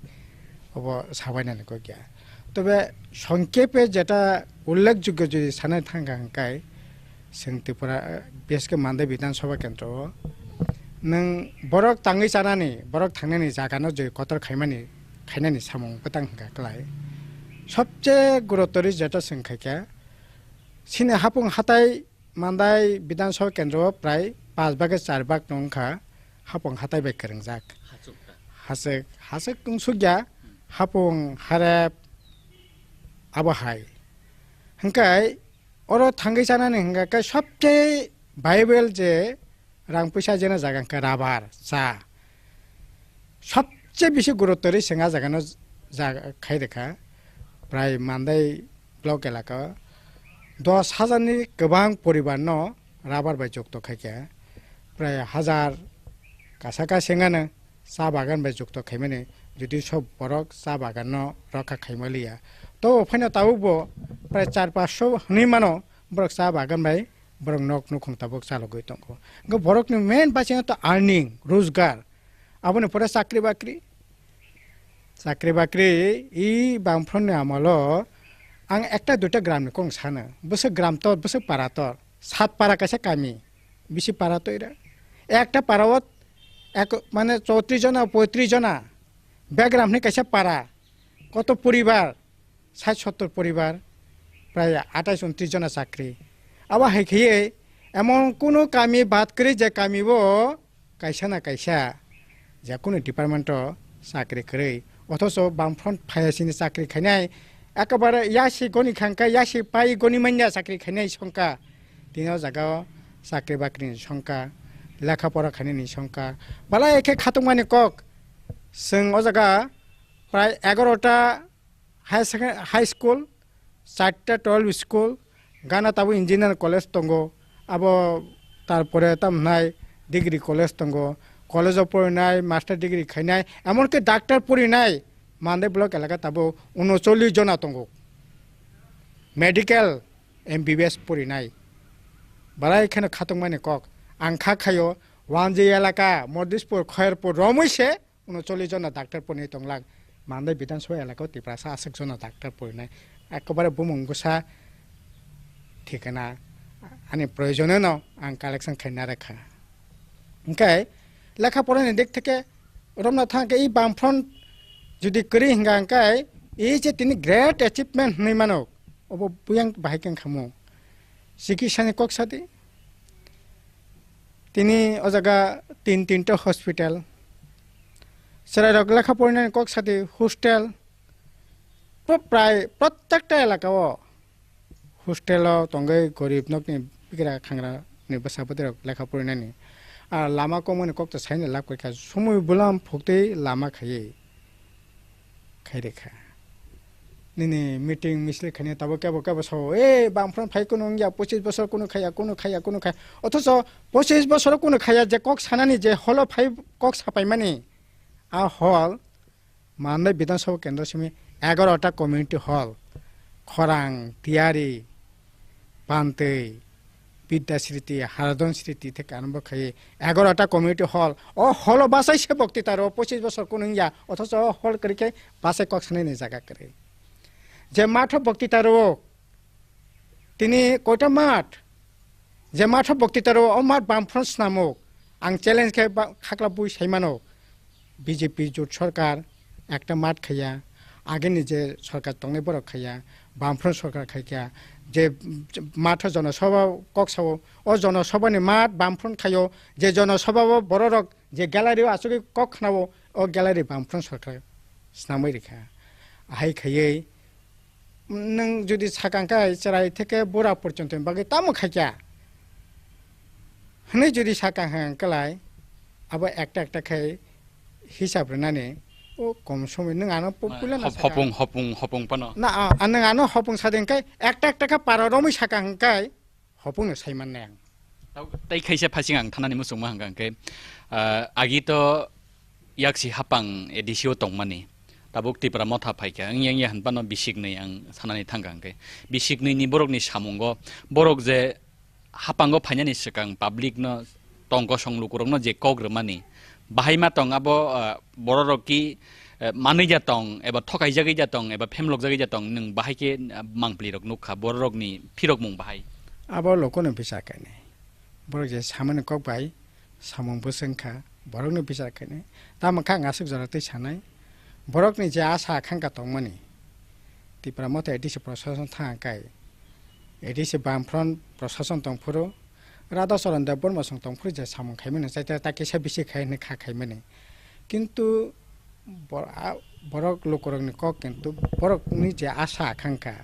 अब साबायनानै को गया तबे संक्षेपे जेटा उल्लेखযোग्য যদি সানাय थांगांकाय सोंथिफोरा बेसके मानदाय विधानसभा केन्द्र नों बरक थाङै जानानै बरक थांनानै जागानो जे कतर खायमानि খাইনানি সামং পতাং গাকলাই সবচেয়ে গুরুত্বরি যেটা সংখ্যা সিনে হাপুং হাতাই মান্দাই বিধানসভা কেন্দ্র প্রায় 5 ভাগে 4 ভাগ নংখা হাপুং হাতাই বাই করংজাক হাসেক হাসেক তুংसुग्या हापुं हारेब आबहाय हंकाय अरो थांगै जानानै हंगाय सबचेये भाइबल जे रां पैसा जेना जागांका राबार चा सबचेये बेसि गुरुत्वरै सेंगा जागानो खायरेखा प्राय मान्दाय ब्लक एलाका 10,000 नि गोबां परिबारनो राबार बाय जक्त खायखा प्राय 1000 कासाका सेंगानो चा बागान बाय जक्त खायमाने जुदि सब बरक चा बागान रखा खायमालिया तो फैना तावबो प्राय 400-500 हनै मानो बरक चा बागान बाय बरक नक नुखुं ताबक चालु गय तंगो गो बरक नि मेन बासिना तो अर्निंग रोजगार आबने परे चाकरी बाकरी इ बामफ्रन आमलो आं एकटा दुटा ग्राम नि कं सानो बसे ग्राम तो बसे पारा तो 7 पारा कासे कामी बिसि पारा तो इरा एकटा पारावत एक माने 34 जना 35 जना ব্যাকগ্রাম নি কাছে পারা কত পরিবার 60-70 পরিবার প্রায় 28-29 জন চাকরি আবা হাইখিয়ে এমন কোনো কামি বাদ করে যে কামিব কাইসা না কাইসা যে কোনো ডিপার্টমেন্ট চাকরি করে অথচ বামফ্রন্ট ফায়াসিনি চাকরি খাইনাই একেবারে ইয়াসি গনি খাঙ্কা ইয়াসি পাই গনি মাইনা চাকরি খাইনাই সংখ্যা তিনাও জায়গা চাকরি বাকরিনি সংখ্যা লেখাপড়া খাইনানি সংখ্যা বালা একে খাতমানি কক जों ओ जागा प्राय 11टा हाई स्कुल 4टा 12 स्कुल गाना ताबो इंजिनियर कलेज दंगो आबो तारपरे तामनाय डिग्री कलेज दंगो कलेज पढ़नाय मास्टर डिग्री खायनाय एमनकि डाक्टर पढ़नाय मानदे ब्लक एलाका ताबो 39 जना दंगो मेडिकल MBBS पढ़नाय बारा एखाने खातंमानि कक आंखा खायो वानजे एलाका मदिसपुर खयरपुर रमैसे 39 जना डाक्टर पढ़नाय दंलां मानदे विधानसभा एलाकायाव तिप्रासा 80 जना डाक्टर पढ़नाय एकेबारे बुमुंगुसा ठिकाना आंनि प्रयोजन आं कालेक्शन खायना रेखा ओंखाय लेखा फरायनाय दिक थेके रमना थांके इ बामफ्रन्ट जुदि करि हिंगा ओंखाय इ जे तिनि ग्रेट अचिभमेन्ट होननाय मानो अब बुयां बाहायकें खामो चिकित्सानि कक्सादि तिनि ओ जागा 3टा हस्पिटाल सेरारक लेखा फरायनाय कक्सादि हस्टेल प्राय प्रत्येकटा एलाकायाव हस्टेलाव तंगै गरिब नकनि बिग्रा खांग्रा नि बसाबोदर लेखा फरायनायनि आर लामा कमनि कक्ता साइने लाख कयखा समय बुलाम फक्तै लामा खायरेखा निनि मीटिंग मिसल खाने ताबो केबो सो ए बामफ्रन फाइ कोनो या 25 बছর कोनो खाया अथच 25 बছर कोनो खाया जे कक सानानि जे हल फाइ कक सापाय माने आ हल माननाय विधानसभा केन्द्र सिमी 11टा कम्युनिटी हल खरां तियारी पान्ते विद्यास्मृति हारदन स्मृति থেকে আরম্ভ খাই 11টা কমিউনিটি হল ও হল বাসাইছে বক্তৃতার 25 বছর কোন ইয়া অথচ হল করিকে বাসাই কক্সনে নে জায়গা করে যে মাঠ বক্তৃতার তিনি কয়টা মাঠ যে মাঠ বক্তৃতার ও মাঠ বামফ্রন্ট নামক আং চ্যালেঞ্জ কে খাকলা বুই সাইমানো বিজেপি জোট সরকার একটা মাঠ খাইয়া आगे निजे सरकार तंगने बर खाया बामफ्रन सरकार खाया जे माठ जनसभा कक्साव ओ जनसभानि माठ बामफ्रन खायो जे जनसभा बररक जे ग्यालारि आसुगे कक खानाव ओ ग्यालारि बामफ्रन सरकार स्नामै रेखा हाय खायै नों जुदि साकांका चराय थेके बोरा पर्यन्त बागे ताम खाया हनै जुदि साकांकालाय अब एकटा खाय हिसाब रनाने ओ कम समय नों आनो पपुलार हपुं पानो ना नों आनो हपुं सादेंखाय एकटा का पारा रमै साकांखाय हपुंनो सायमान नाय ताई खायसे फासिं आं थानानि मुसुं मा हांगांके आगि तो याक्सि हापां एडिसिओ तंमानि ताबुक तिप्रा मथा फाइका आं या हनपानो बिसिगनै आं सानानि थांगांके बिसिगनैनि बरकनि सामुंगो बरक जे हापांगो फाइनानि सिगां पाब्लिकनो तंग संलुकुरनो जे कग्रमानि बाहायमा तंग आबो बररकि मानै जातं एबा थकाय जागै जातं एबा फेमलक जागै जातं नों बाहायके मांप्लिरक नुखा बररकनि फिरक मुं बाहाय आबो लोकनो बिसाखायने बरक जे सामने कक बाय सामं बोसंखा बरकनो बिसाखायने तामखा आसुक जरातै सानाय borokni je asa khangka tongmani tipra mate edisi prosason thangai edisi bamfron prosason tongphuru rada soranda borma song tongphuru je samung khaimani saita takisa bisi khaine kha khaimani কিন্তু borok lokorokni kok কিন্তু borokni je asa khangka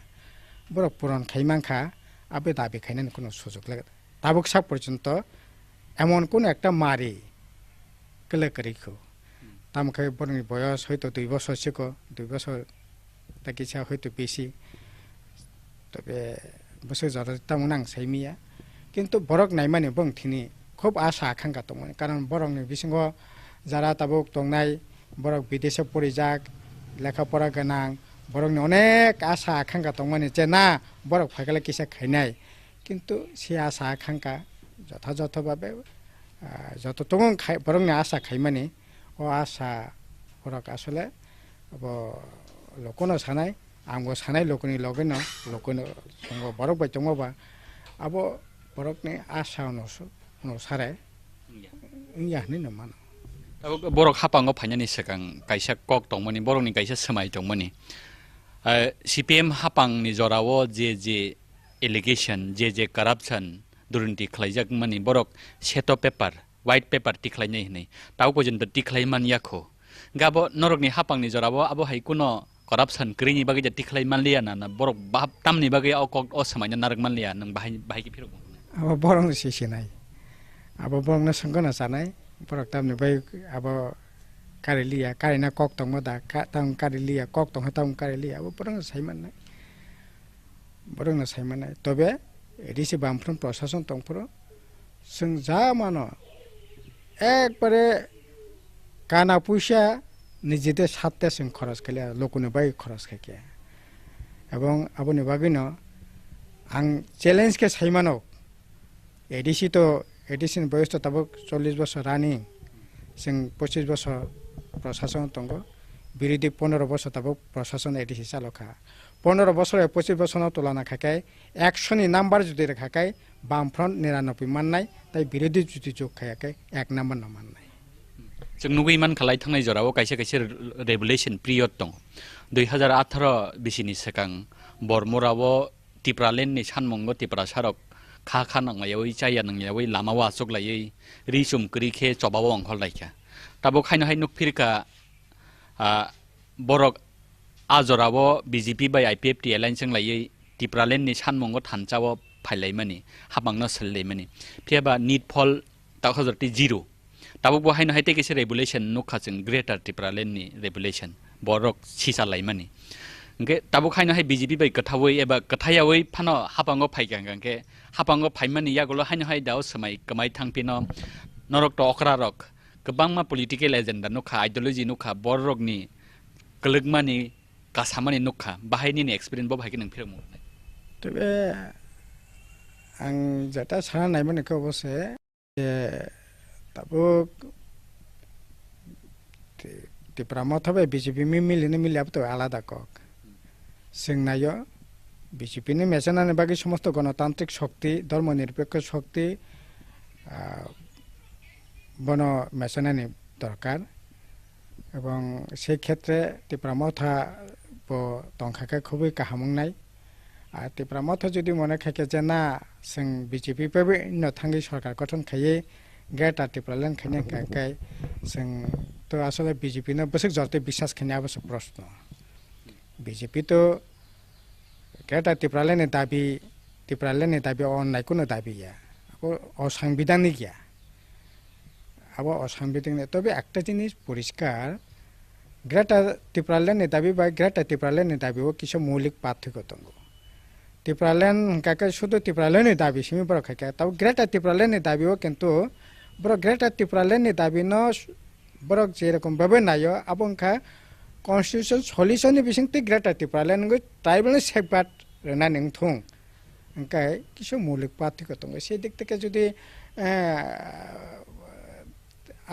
borok puron খাইমাংখা আবে দাবি খাইনার কোনো সুযোগ লাগে তাবুক সাক পর্যন্ত এমন কোন একটা মারি কেলে করিখো তামখাই বরংনি বয়স হয়তো 2 বছর শিখো 2 বছর তাকিছা হয়তো বেশি তবে বছর যারা তামুনাং সাইমিয়া কিন্তু বরক নাইমানি বংথিনি খুব আশা আকাঙ্ক্ষা দङ কারণ বরংনি বিসঙ্গ যারা তাবুক দংনাই বরক বিদেশে পরিযাক লেখাপড়া গোনাं বরংনি অনেক আশা আকাঙ্ক্ষা দङমানি যে না বরক ফাইকালে কিসা খাইনাই কিন্তু সে আশা আকাঙ্ক্ষা যথাযথভাবে যত দङ বরংনি আশা খাইমানি ও আশা বরক আসলে লোকনো সানাই आंबो सानाय लोकनि लगैनो लोकनो संग बरक बाय दङबा आबो बरकनि आशा उनाव सारे याहनि नमान borok hapango phainani sekang kaisa kok tongmani borokni kaisa samai tongmani CPM hapangni jorao je allegation je corruption durunti khlaijak mani borok seto paper white paper tikhlainai hinai tau pojento tikhlaiman yakho gabo norokni hapangni jorao abo hai kuno corruption krini bagi jati khlai manlia na borok bab tamni bagi o samanya narak manlia nang bahai ki phiro abo borong sisinai abo borong na sangana sanai borok tamni bai abo karilia karina kok tongma da tang karilia kok tong tang karilia abo borong saimanai borong na saimanai tobe edisi bamfron প্রশাসন tongpro sing jamano ekbare kana puisha নিজেদের সাথে সঙ্গ খরচ খেলে লোকনে by খরচ খাইকে এবং আপনি বাগিন আং চ্যালেঞ্জকে সাইমানো এডিসিন বয়স তো তাবক 40 বছর রানিং जों 25 বছর প্রশাসন দङ বিরোধী 15 বছর তাবক প্রশাসন এডিসি চালকা 15 বছরে 25 বছর তুলনা খাকাই 100 নি নাম্বার যদি খাকাই বামফ্রন্ট 99 মাননাই তাই বিরোধী যদি যোগ খায়াকাই 1 নাম্বার না মাননাই जों नुगैमान खालाय थांनाय जराव कायसे कायसे रेगुलेशन पिरियड दं 2018 बिसिनि सेकां बरमराव टिप्रालेननि सानमंग टिप्रा सारक खा नांलायै चाया नांलायै लामा वासक लायै रिसुम करिखे चबाव अंखल लायखा ताबो खायनो हाय नुफिरका बरक आजराव बीजेपी बाय आईपीएफटी एलायन्स जों लायै टिप्रालेननि सानमंग थानचाव फायलायमानि हाबांनो सल्लायमानि फियाबा नीट फल 2030 ताबो बहायनो हायते केसे रेगुलेशन नुखाजों ग्रेटर टिप्रालेननि रेगुलेशन बरक सिसा लायमानि ओंके ताबो खायनो हाय बीजेपी बाय कथावै एबा कथायावै फानो हापांगो फायगांगांके हापांगो फायमानि यागलो हायनो हाय दाव समाय कमाय थांपिनो नरक तो अखरा रक गोबांमा पलिटिकल एजेंडा नुखा आइडियोलॉजी नुखा बरकनि कलगमानि कासामानि नुखा बाहायनि एक्सपीरियेंस बो बाहायके नों फिरमु तबे आं जाता साना नायमानखौ बसे ताबुक टिप्रामथाबे बीजेपी में मिले अब तो आलादा कक सिंगनायो बीजेपी ने मेचनाने बाकी समस्त गणतांत्रिक शक्ति धर्मनिरपेक्ष शक्ति बनो मेचनाने दरकार এবং সেই ক্ষেত্রে টিপ্রামথা তংখাকে খুবই কাহামংনাই আর টিপ্রামথা যদি মনে থাকে যে না जों बीजेपी पे नथांगि सरकार गठन खायै गेटा टिप्रालेन खाने काकाय जों तो आसले बीजेपी ने बसक जरते विश्वास खाने आवश्यक प्रश्न बीजेपी तो गेटा टिप्रालेन दाबी अन्नाय कुनो दाबी या अब असंविधानिक या अब असंविधानिक तबे একটা জিনিস পরিষ্কার গ্রেটা টিপ্রালেন দাবি বা গ্রেটা টিপ্রালেন দাবিও কিছু মৌলিক পার্থক্য দङ टिप्रालेन काके शुद्ध टिप्रालेन दाबी सिमी बर खाके तब ग्रेटा टिप्रालेन दाबिओ किंतु बर ग्रेटा टिप्रालेन दाबी न बर जे रकम बाबे नायो अबंखा कॉन्स्टिट्यूशन सॉल्यूशन बिसिं ति ग्रेटा टिप्रालेन गो ट्राइबल सेफगार्ड रना नंथुं अंकाय किछु मौलिक पार्थिक्य दङ से दिक तके जुदि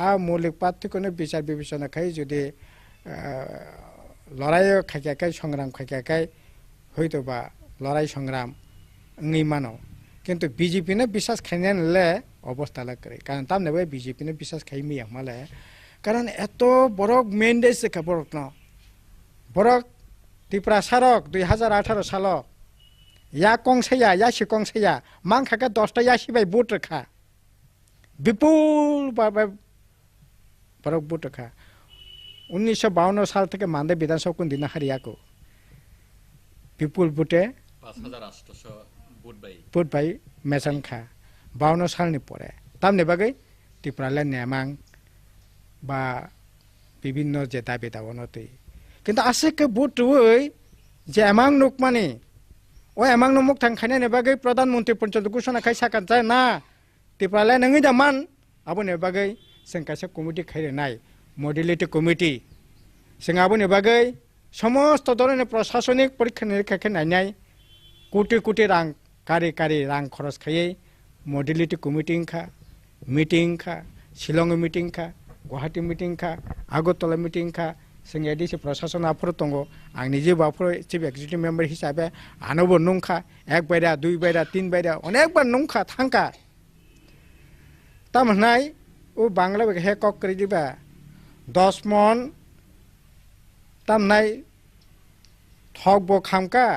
आ मौलिक पार्थिक्यनो विचार विवेचना खाय जुदि लड़ाई खाके संग्राम खाके हयतोबा लड़ाई संग्राम नहीं मानो किंतु बीजेपी ने विश्वास खाने ले अवस्था लग करे कारण तब ने बीजेपी ने विश्वास खाई मिया माले कारण एतो बरक मेंडेज से खबर न বরক ত্রিপুরা সারক 2018 সাল ইয়া কংসাইয়া ইয়া সি কংসাইয়া মাংখাকে 10টা ইয়াসিবাই বুট রেখা বিপুল বরক বুট রেখা 1952 সাল থেকে মানদে বিধানসভা কোন দিন হারিয়াকো বিপুল বুটে 5800 বুট বাই মেসান খা 52 সালনি পরে তামনে বাগৈ ত্রিপুরালে নেমাং বা বিভিন্ন যে দাবি দাবনতে কিন্তু আজকে বুট ওই যে এমাং নুক মানে ও এমাং নুক থাংখানে বাগৈ প্রধানমন্ত্রী পর্যন্ত ঘোষণা খাই সাকান যায় না ত্রিপুরালে নङै দামান আবনে বাগৈ जों কাছে কমিটি খাইরে নাই মডেলিটি কমিটি जों আবনে বাগৈ সমস্ত ধরনের প্রশাসনিক পরীক্ষা নিরীক্ষা নাইনাই কোটি কোটি রাং কারি কারি রাং খরচ খাইয়ে মডেলিটি কমিটি খা মিটিং খা শিলং মিটিং খা গুয়াহাटी মিটিং খা আগরতলা মিটিং খা जों एडिसि प्रशासन आफोर दङ आं निजे बाफोर चिफ एक्जिकिउटिभ मेम्बार हिसाबै आनोबो नंखा एक बायरा दुई बायरा तीन बायरा अनेक बार नंखा थांखा तामनाय ও বাংলা হে কক করে দিবা 10 মন তামনাই ঠকবো খামকা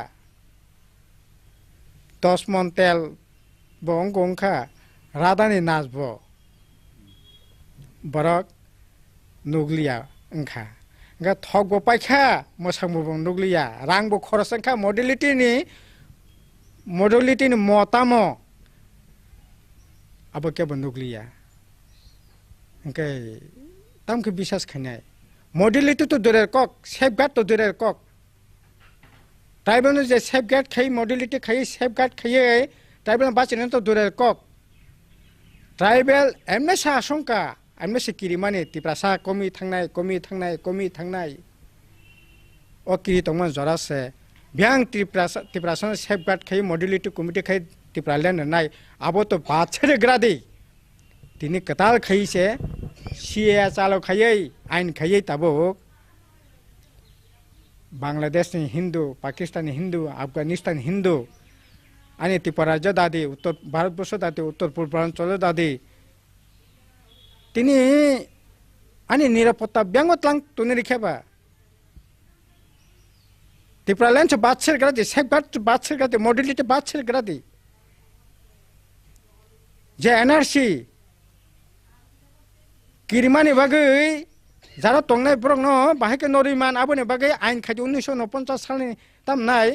10 মন তেল বং গংখা রাদানি নাচবো বরক নুগলিয়া ওংখা गा थकबो पाइखा मोसांबो नुगलिया रांबो खरसंखा मडलिटीनि मतामो अब केबो नुगलिया ओंके तामके विश्वास खनाय मडलिटी तो दुरेर कक सेफगार्ड तो दुरेर कक ट्राइबल जे सेफगार्ड खाय मडलिटी खाय सेफगार्ड खाय ट्राइबल बाचिनो तो दुरेर कक ट्राइबल एमने आशंका आमने सिकिरि माने तिप्रासा कमी थांनाय ओ किरि तंगमन जरासे ब्यांग तिप्रासा सेफगार्ड खाय मडलिटी कमिटी खाय तिप्रालेन नाय आबो तो बाछरे ग्रादे तिनि कताल खायसे सीए चालो खायै आइन खायै ताबो बांग्लादेशनि हिंदू पाकिस्तानी हिंदू अफगानिस्तान हिंदू आनि त्रिपुरा दादी उत्तर भारतबर्ष दादी उत्तर पूर्वांचल दादी তিনি আনি নিরাপত্তা ব্যাঙ্গতলাং তুনে রেখেবা ত্রিপুরাল্যান্ড বাদশের গ্রাদি সেফগার্ড বাদশের গ্রাদি মডেলিটি বাদশের গ্রাদি যে এনআরসি কিরিমানি বাগৈ যারা টংনাই ব্রং ন বাহাইকে নরিমান আবনে বাগৈ আইন খাই 1949 সালনি তামনাই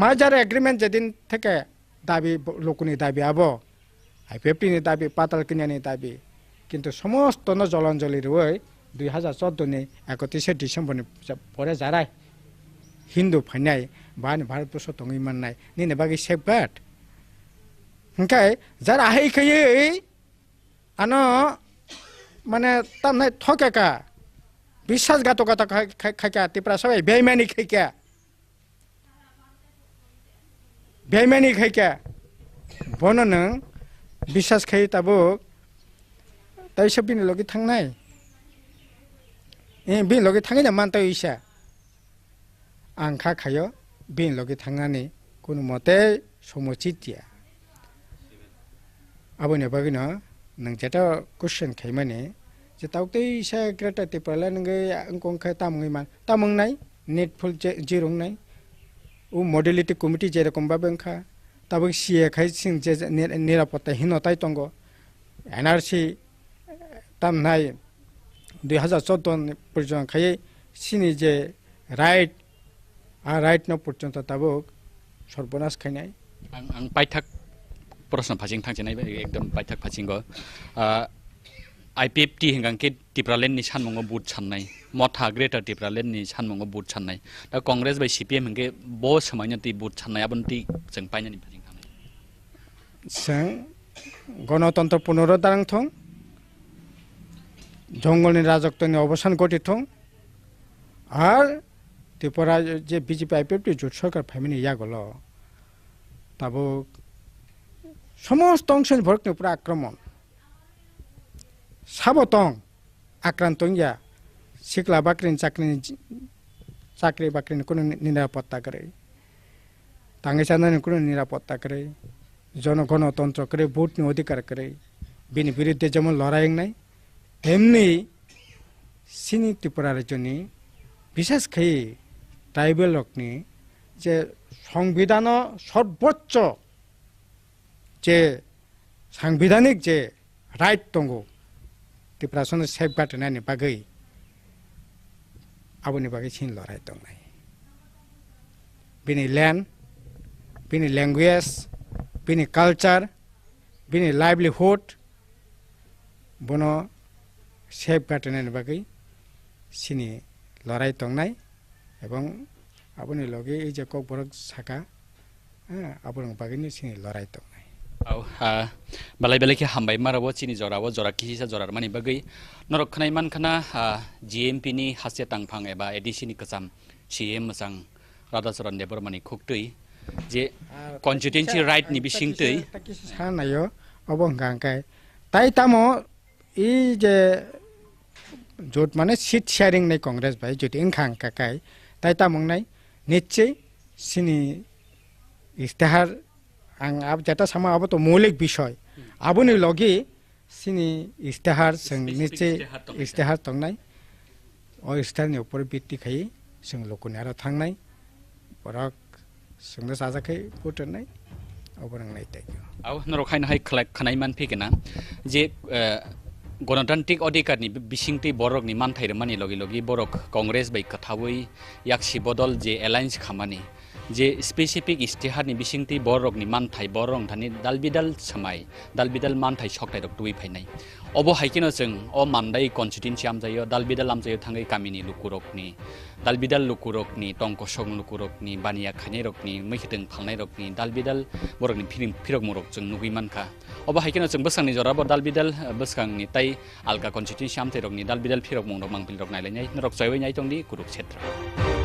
মাজার এগ্রিমেন্ট যেদিন থেকে দাবি লোকনি দাবি আবো आईपीएफटी दाबी पाताल किनियानि दाबी किन्तु समस्त न जलांजलि रुई 2014 नि 31 डिसेम्बर नि परे जाराय हिंदू फाइनाय बानि भारतबर्ष तंगै माननाय निने बागै सेफगार्ड हंकाय जार आहाय खयै आनो माने तामनाय ठकेका विश्वासघातकता खायका तिप्रा सबै बेइमानी खायका बनो नों বিশ্বাস খাই তাবো তাই সব বিন লগে থাংনাই বিন লগে থাঙै না মান তাই ইসা आं खा खायो बिन लगे थांनानै कोनो मते समचितिया आबोने बागिनो नों जेटा क्वेश्चन खायमाने जे ताउतै इसा ग्रेटा तिपाला नंगै अंकंखा तामंनाय नेट फुल जिरंनाय उ मॉडलिटी कमिटी जेरकम बाबंखा ताबो सीए खाय सिं जे निरापत्ता हिनताय तंगो एनआरसी तामनाय 2014 पर्यंत खाय सिनि जे राइट राइट न पर्यंत ताबो सर्वनाश खायनाय आं पाइथाक प्रश्न फाजिं थांजेनाय एकदम पाइथाक फाजिंगो आईपीएफटी हिंगांके टिप्रालेन नि सानमंगो बुट साननाय मथा ग्रेटर टिप्रालेन नि सानमंगो बुट साननाय दा कांग्रेस बाय सीपीएम हिंगे बो समायनति बुट साननाय आबनति जों पाइनानि फाजिं थांनाय जों गणतन्त्र पुनरुद्धार थं जंगलनि राजत्वनि अवसान घटिथं आर त्रिपुरा जे बीजेपी आईपीएफटी जुट सरकार फाइमिनि यागल ताबो समस्त अंशनि भरकनि पुरा आक्रमण साबतं आक्रांतंया सिखला चाकरी बाकरिनि कोनो निरापत्ता करे तांगैसानानि कोनो निरापत्ता करे जनगणतंत्र करे भोटनि अधिकार करे बिनि विरुद्ध जेमन लड़ाई नाय तेमनि सिनि त्रिपुरा राज्यनि বিশেষকৈ ট্রাইবেল রকনি যে সংবিধান সর্বোচ্চ যে সাংবিধানিক যে রাইট দङ টিপ্রাসন সেফগাर्ड होनायनि बागै आबोनि बागै सिन लराय दंनाय बिनि लैंड बिनि लैंग्वेज बिनि कल्चर बिनि लाइवलीहुड बनो सेफगार्ड होनायनि बागै सिनि लराय दंनाय एवं आबोनि लगे এই যে ককবরক সাকা आबोनि बागैनि सिनि लराय दंनाय balai balai ke hambai marawo chini jorawo jora kisa jorar mani bagai norok khnai man khana GMP ni hasya tangphang eba ADC ni kasam CM masang rada soran debor mani khoktui je constituency right ni bisingtei sanayo obong gangkai tai tamo i je jot mane seat sharing nei congress bai jot inkhang kakai tai tamong nai nichei sini istihar आं अब जेटा सामा अब तो मौलिक विषय आबोनि लगे सिनी इस्तेहार जों निचे इस्तेहार तंनाय ओ इस्तेहारनि ऊपर भित्ति खायै जों लोकनि आरो थांनाय बरक जोंनो साजाखै फुटनाय अबरंनाय तायगो आव नरखाइन हाय खनाय मान फेगेना जे गणतान्त्रिक अधिकारनि बिसिंति बरकनि मानथाय मानि लगे लगे बरक कांग्रेस बै कथावै याक्षी बदल जे एलायन्स खामानि जे स्पेसिफिक इस्तेहारनि बिसिंति बरकनि मानथाय बरं थानि दालबिदाल समाय दालबिदाल मानथाय सकथाय रक दुइ फायनाय अबो हायकेनो जों अ मान्दाय कन्स्टिट्युएन्सि आमजायो दालबिदाल आमजायो थाङै गामिनि लुकुरकनि दालबिदाल लुकुरकनि टंकसं लुकुरकनि बानिया खायनाय रकनि मैखिदों फांनाय रकनि दालबिदाल बरकनि फिरक मरक जों नुगै मानखा अबो हायकेनो जों बोसांनि जराबो दालबिदाल बोसांनि ताय आलगा कन्स्टिट्युएन्सि आमथाय रकनि दालबिदाल फिरक मरक मांपिल रक नायलायनाय नरक जयवै नाय दंनि कुरुक्षेत्र